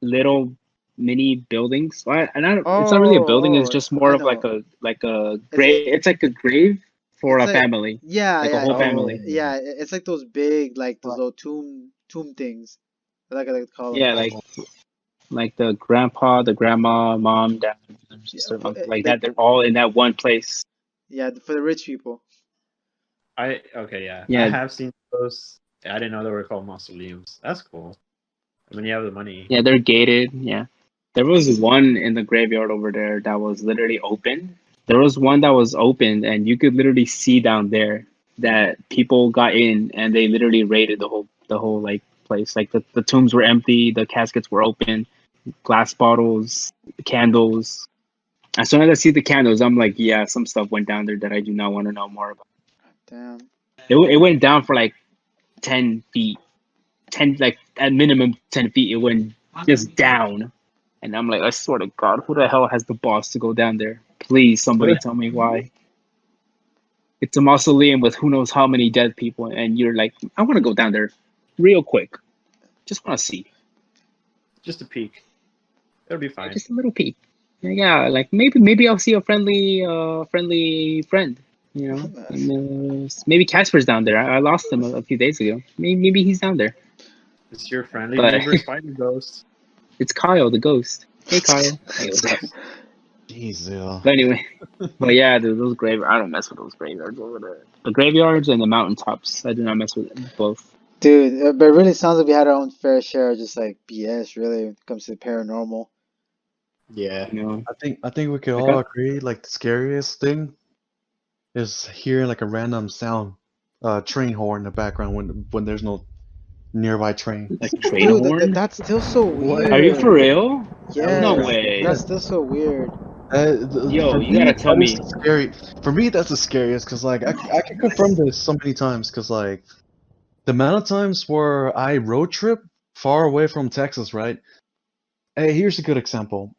little mini buildings. Well, and it's not really a building. It's just more I of like know. a grave. It's like a grave for It's a like family, yeah, like a yeah, whole family. yeah. It's like those big like those Right. little tomb things. I like to call them. Yeah, like the grandpa, the grandma, mom, dad, sister, for, uncle, like that. They're all in that one place. yeah, for the rich people. Okay, yeah. I Yeah, have seen those. I didn't know they were called mausoleums. That's cool. When you have the money. yeah, they're gated. Yeah, there was one in the graveyard over there that was literally open. There was one that was open, and you could literally see down there that people got in, and they literally raided the whole like place. Like the tombs were empty, the caskets were open, glass bottles, candles. As soon as I see the candles, I'm like, yeah, some stuff went down there that I do not want to know more about. Damn. It went down for like 10 feet, 10 like at minimum 10 feet. It went just down, and I'm like, I swear to God, who the hell has the balls to go down there? Please, somebody tell me why. It's a mausoleum with who knows how many dead people, and you're like, I want to go down there, real quick. Just want to see. Just a peek. It'll be fine. Just a little peek. Yeah, like maybe I'll see a friendly friend. You know, and, maybe Casper's down there. I lost him a few days ago. Maybe he's down there. It's your friendly But- neighbor spider ghost. It's Kyle, the ghost. Hey, Kyle. Jeez, yeah. But anyway, but yeah, dude, those graveyards. I don't mess with those graveyards over there. The graveyards and the mountaintops. I do not mess with them both. Dude, but it really sounds like we had our own fair share of just like BS really when it comes to the paranormal. Yeah. You know, I think we could all agree like the scariest thing is hearing like a random sound, train horn in the background when there's no nearby train. like train Dude, horn. that's still so weird. Are you for real? Yeah. No way. That's still so weird. Yo, for you gotta tell that is me. Scary. For me, that's the scariest because like I can confirm this so many times because like the amount of times where I road trip far away from Texas, right? Hey, here's a good example.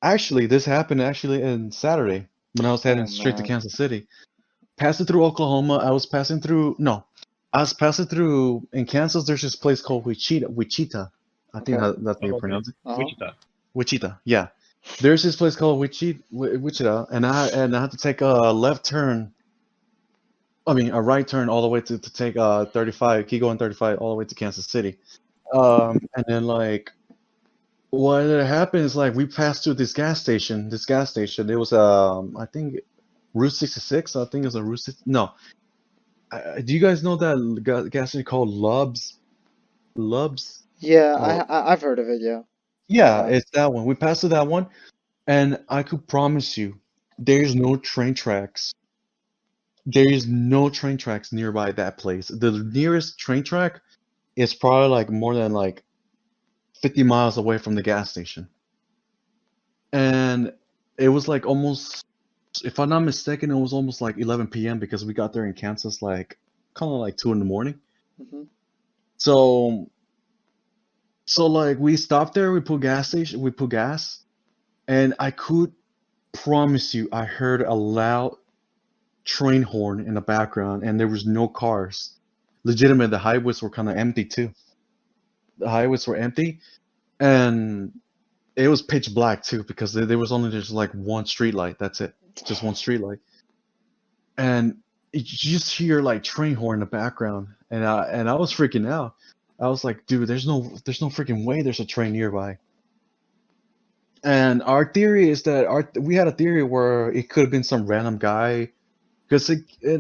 Actually, this happened actually in Saturday when I was heading straight to man. Kansas City. Passing through Oklahoma, I was passing through in Kansas. There's this place called Wichita. I think Okay. that's how you pronounce it. Uh-huh. Wichita. Wichita, yeah. There's this place called Wichita, and I had to take a left turn. I mean, a right turn all the way to take 35, keep going 35 all the way to Kansas City. And then like, what happened is like we passed through this gas station. It was I think Route 66. I think it's a Route 6. No. Do you guys know that gas station called Lubs? Lubs? Yeah, I've heard of it. Yeah. Yeah, it's that one. We passed through that one, and I could promise you, there's no train tracks. There is no train tracks nearby that place. The nearest train track is probably like more than like 50 miles away from the gas station. And it was like almost, if I'm not mistaken, it was almost like 11 p.m. because we got there in Kansas like kind of like 2 in the morning. Mm-hmm. So like we stopped there, we put gas, and I could promise you I heard a loud train horn in the background, and there was no cars. Legitimate, the highways were kind of empty too. The highways were empty, and it was pitch black too because there was only just like one street light. That's it, just one street light. And you just hear like train horn in the background, and I was freaking out. I was like, dude, there's no freaking way there's a train nearby. And our theory is that we had a theory where it could have been some random guy, because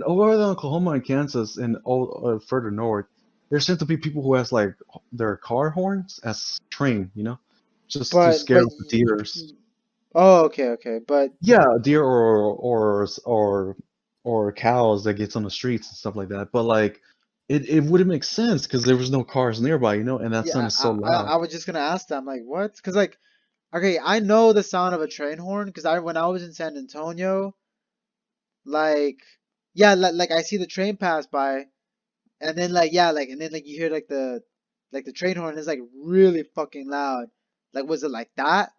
over in Oklahoma and Kansas and all further north, there seem to be people who has like their car horns as train, just to But scare off the deers. oh, okay, but Yeah, deer or cows that gets on the streets and stuff like that. But like, it wouldn't make sense because there was no cars nearby, and that sound yeah, is so loud. I was just gonna ask them like what? Because like okay, I know the sound of a train horn because when I was in San Antonio, like yeah, like I see the train pass by, and then like yeah, like and then like you hear like the train horn is like really fucking loud. Like was it like that?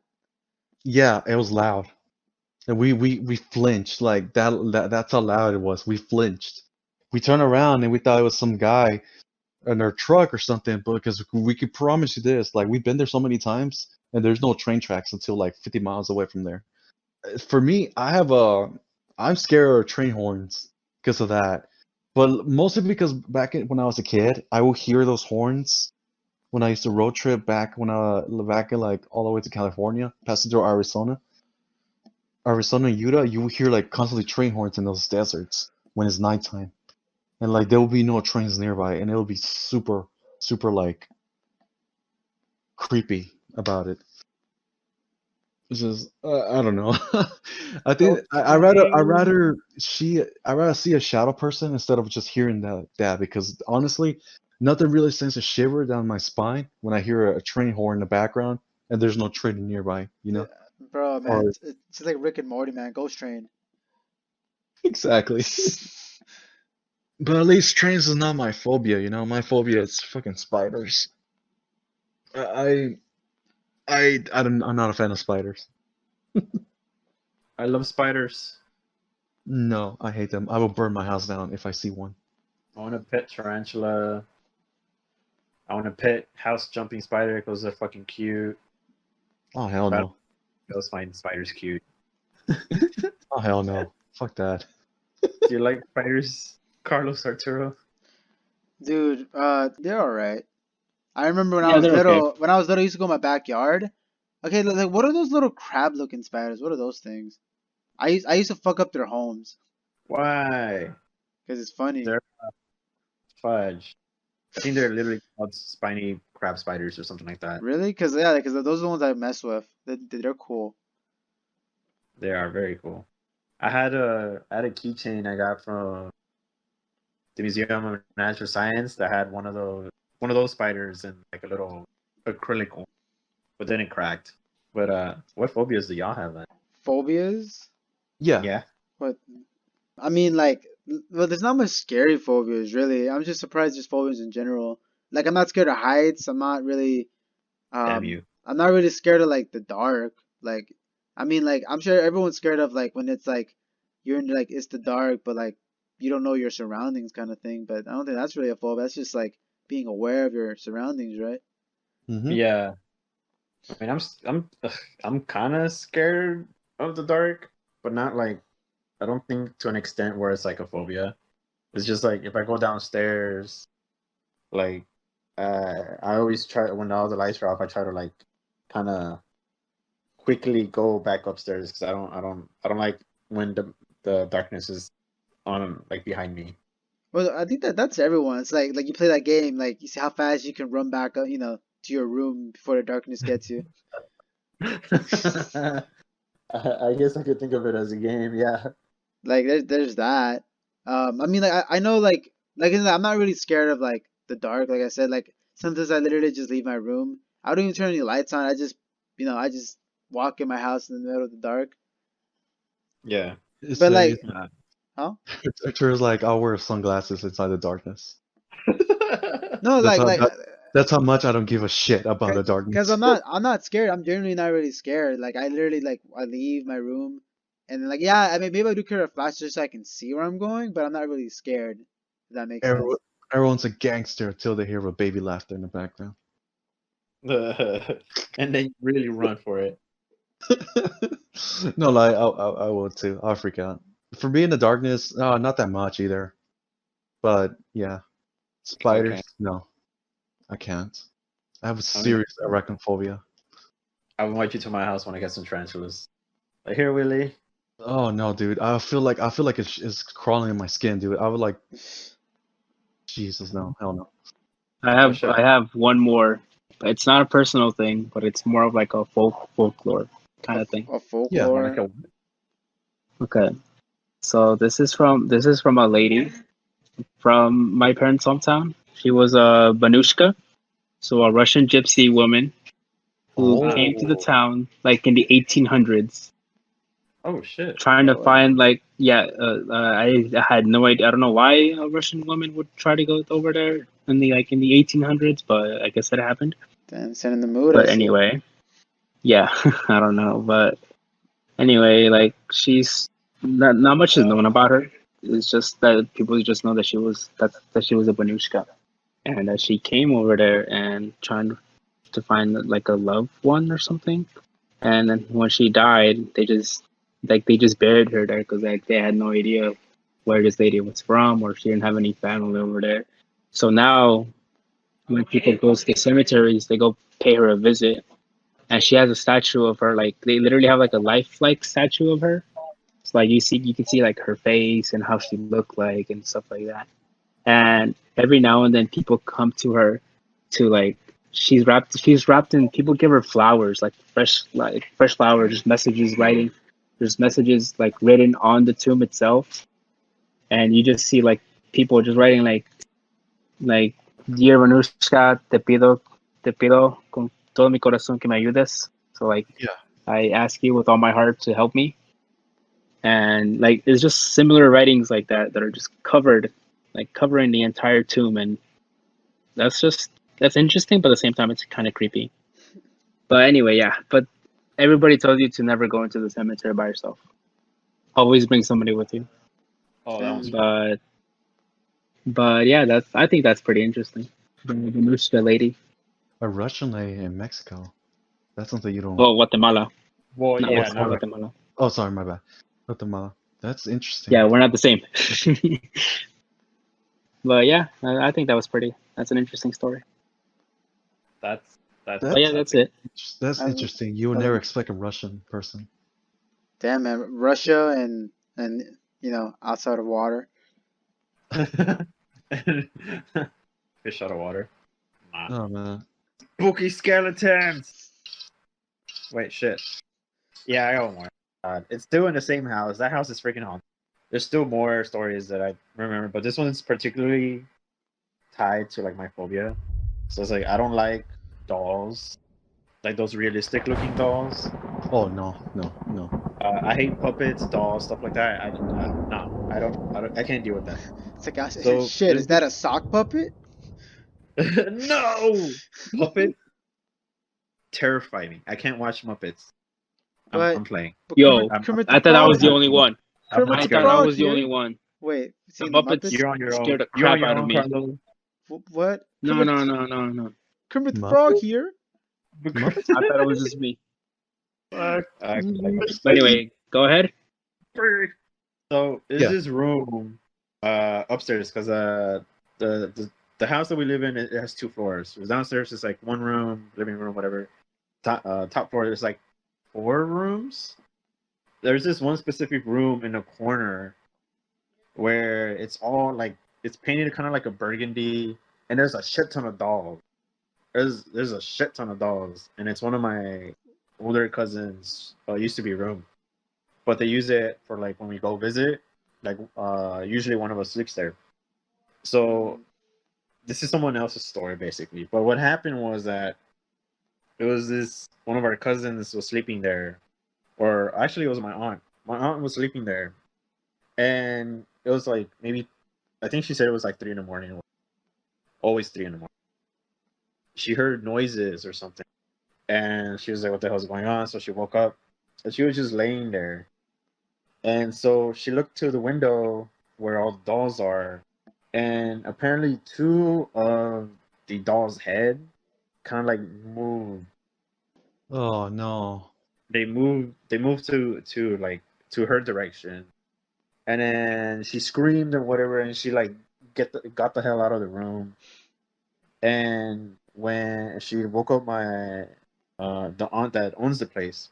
Yeah, it was loud, and we flinched like that's how loud it was. We flinched. We turned around and we thought it was some guy in their truck or something, but because we could promise you this, like we've been there so many times, and there's no train tracks until like 50 miles away from there. For me, I'm scared of train horns because of that, but mostly because when I was a kid, I would hear those horns when I used to road trip back in like all the way to California, passing through Arizona and Utah. You would hear like constantly train horns in those deserts when it's nighttime, and like there will be no trains nearby, and it'll be super super like creepy about it. It's just I don't know. I think I rather see a shadow person instead of just hearing that because honestly, nothing really sends a shiver down my spine when I hear a train horn in the background and there's no train nearby. Yeah, bro, man, Or it's like Rick and Morty, man. Ghost Train. exactly. But at least trains is not my phobia. My phobia is fucking spiders. I I'm not a fan of spiders. I love spiders. No, I hate them. I will burn my house down if I see one. I want to pet tarantula. I want to pet house jumping spider because they're fucking cute. Oh hell But no. those find spiders cute. Oh hell no. Fuck that. Do you like spiders, Carlos Arturo? Dude, they're alright. I remember when I Yeah, was they're okay. little, I used to go in my backyard. Okay, like what are those little crab-looking spiders? What are those things? I used to fuck up their homes Why? because it's funny. They're fudge. I think they're literally called spiny crab spiders or something like that. Really? Because yeah, because those are the ones I mess with. They're cool. They are very cool. I had a keychain I got from the Museum of Natural Science that had one of those spiders in like a little acrylic one, but then it cracked. But what phobias do y'all have then? Phobias? Yeah. Yeah. What? I mean, like, well, there's not much scary phobias, really. I'm just surprised there's phobias in general. Like, I'm not scared of heights. I'm not really, Damn you. I'm not really scared of like the dark. Like, I mean, like, I'm sure everyone's scared of like when it's like you're in like it's the dark, but like you don't know your surroundings, kind of thing. But I don't think that's really a phobia. That's just like being aware of your surroundings, right? Mm-hmm. Yeah. I mean, I'm kind of scared of the dark, but not like I don't think to an extent where it's like a phobia. It's just like if I go downstairs, like I always try when all the lights are off. I try to like kind of quickly go back upstairs because I don't like when the darkness is on like behind me. Well, I think that's everyone. It's like you play that game, like you see how fast you can run back up, to your room before the darkness gets you. I guess I could think of it as a game. Yeah. Like there's that. I mean, like I know, like I said, I'm not really scared of like the dark. Like I said, like sometimes I literally just leave my room. I don't even turn any lights on. I just walk in my house in the middle of the dark. Yeah. It's But like like, huh? Arturo's like I'll wear sunglasses inside the darkness. No, That's how like that's how much I don't give a shit about the because darkness. I'm not scared. I'm generally not really scared. Like I literally like I leave my room, and then like yeah, I mean maybe I do carry a flash just so I can see where I'm going, but I'm not really scared. If that makes sense. Everyone's a gangster until they hear a baby laughter in the background. And then you really run for it. No, like I would too. I'll freak out. For me in the darkness, not that much either. But yeah, spiders, Okay. no, I can't. I have a serious arachnophobia. I will invite you to my house when I get some tarantulas. Like here, Willie. Oh no, dude. I feel like it's crawling in my skin, dude. I would like, Jesus, no, hell no. I shit. have one more. It's not a personal thing, but it's more of like a folklore kind of thing. A folklore. Like a- Okay. So this is from a lady from my parents' hometown. She was a Banushka, so a Russian gypsy woman who Oh. came to the town like in the 1800s, Oh shit. trying to find like I had no idea. I don't know why a Russian woman would try to go over there in the 1800s, but I guess it happened. Damn, set in the mood. I But see. anyway, yeah, I don't know, but anyway, like she's not much is known about her. It's just that people just know that she was a Banushka, and that she came over there and trying to find like a loved one or something. And then when she died, they just buried her there because they had no idea where this lady was from, or she didn't have any family over there. So now when people go to the cemeteries, they go pay her a visit, and she has a statue of her. Like they literally have like a lifelike statue of her. It's like you can see like her face and how she looked like and stuff like that. And every now and then people come to her to like she's wrapped in, people give her flowers, like fresh flowers, just messages writing, there's messages like written on the tomb itself. And you just see like people just writing like dear Vanushka, te pido con todo mi corazón que me ayudes. So like Yeah. I ask you with all my heart to help me. And like it's just similar writings like that are just covering the entire tomb. And that's interesting, but at the same time it's kind of creepy. But anyway, yeah, but everybody tells you to never go into the cemetery by yourself. Always bring somebody with you. Oh, that was But yeah, I think that's pretty interesting. The Venushka lady. A Russian lady in Mexico. That's something you don't. Oh, Guatemala. well, Not yeah, Mexico, no, Guatemala. Oh, sorry, my bad. Guatemala. That's interesting. Yeah, we're not the same. But yeah, I think that's an interesting story. that's But yeah, that's it. That's Um, interesting. You would never expect a Russian person. Damn, man, Russia and outside of water. Fish out of water. Nah. Oh man. Spooky skeletons. Wait, shit. Yeah, I got one more. It's still in the same house. That house is freaking haunted. There's still more stories that I remember, but this one's particularly tied to like my phobia. So it's like I don't like dolls, like those realistic looking dolls. Oh no. I hate puppets, dolls, stuff like that. No, I can't deal with that. It's like, So, shit, is that a sock puppet? No, puppet terrify me. I can't watch Muppets. But- I'm playing. But Yo, Kermit I thought I was the Frog- only one. I'm Kermit I not the thought scared. I Frog was the here? only one. Wait, The seen the Muppets, Muppets? You're on your own. scared the You're on crap your out of own, me. Carlos. What? No, Kermit, no. Kermit the Muppet? Frog here? Muppets? I thought it was just me. Fuck. But anyway, go ahead. So is Yeah. this room upstairs? Because the house that we live in, it has 2 floors. Downstairs is like 1 room, living room, whatever. Top floor there's like 4 rooms. There's this one specific room in a corner where it's all like it's painted kind of like a burgundy, and there's a shit ton of dolls. There's a shit ton of dolls, and it's one of my older cousins used to be room, but they use it for like when we go visit. Like usually one of us sleeps there. So this is someone else's story basically. But what happened was that it was this one of our cousins was sleeping there, or actually it was my aunt. My aunt was sleeping there, and it was like maybe I think she said it was like 3 in the morning. Always 3 in the morning. She heard noises or something, and she was like, "What the hell's going on?" So she woke up, and she was just laying there, and so she looked to the window where all the dolls are, and apparently 2 of the dolls' head kind of like moved. Oh no. They moved to like to her direction, and then she screamed and whatever, and she like got the hell out of the room. And when she woke up my the aunt that owns the place,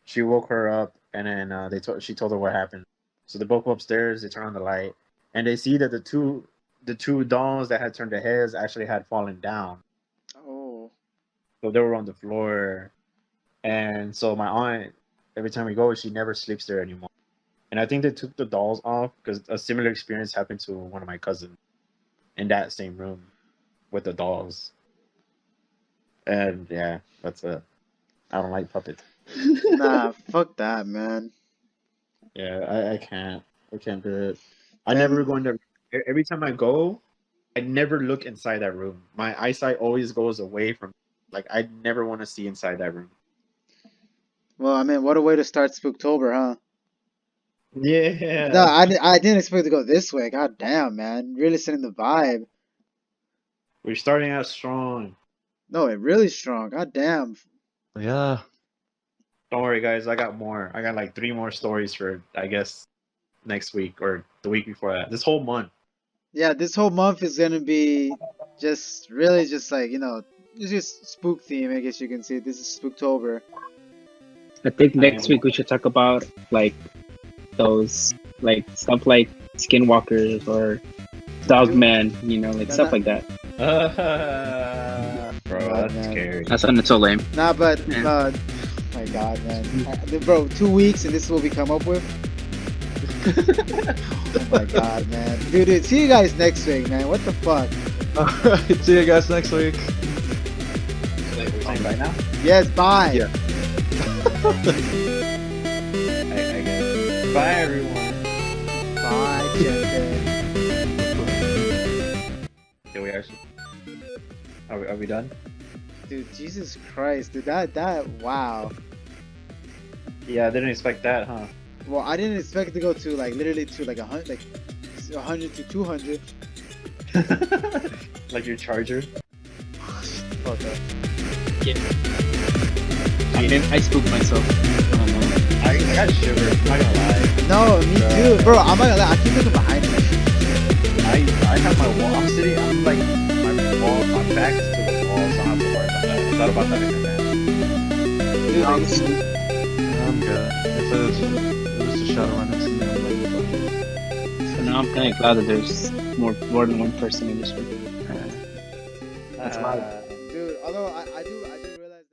she woke her up, and then she told her what happened. So they both go upstairs, they turn on the light, and they see that the the two dolls that had turned their heads actually had fallen down, Oh. so they were on the floor. And so my aunt, every time we go, she never sleeps there anymore. And I think they took the dolls off because a similar experience happened to one of my cousins in that same room with the dolls. And yeah, that's it. I don't like puppets. Nah, fuck that, man. Yeah, I can't. I can't do it. I Then- never go in there. Every time I go, I never look inside that room. My eyesight always goes away from. Like I never want to see inside that room. Well, I mean, what a way to start Spooktober, huh? Yeah. No, I didn't expect to go this way. God damn, man. Really setting the vibe. We're starting out strong. No, it really strong. God damn. Yeah. Don't worry, guys. I got more. I got like 3 more stories for, I guess, next week or the week before that. This whole month. Yeah, this whole month is gonna be just really just like, it's just spook theme, I guess you can say. This is Spooktober. I think next week we should talk about like those like stuff like skinwalkers or dogman, like stuff like that. Bro, God, that's man. scary. That's not so lame. Nah, but Yeah. my God, man. Bro, 2 weeks and this is what we come up with? Oh my God, man. Dude, see you guys next week, man. What the fuck? Alright, see you guys next week. Wait, we're saying bye now? Yes, bye. Yeah. I guess. Bye, everyone. Bye, Jensen. Did we actually? Are we done? Dude, Jesus Christ, dude, that, wow. Yeah, I didn't expect that, huh? Well, I didn't expect it to go to like literally to like 100 to 200. Like your charger. Fuck up. I spooked myself. I don't know. I got shivers. I'm not gonna lie. No, me too, bro. I'm not gonna lie. I keep looking behind me. I have my wall. I'm sitting. I'm like my wall. My back is to the wall, so I don't have to worry about that. I thought about that in advance. Dude, like, I'm good. If there's a shadow right next to me, I'm like, fuck it. So now I'm kind of glad that there's more than one person in this room. That's dude, although I do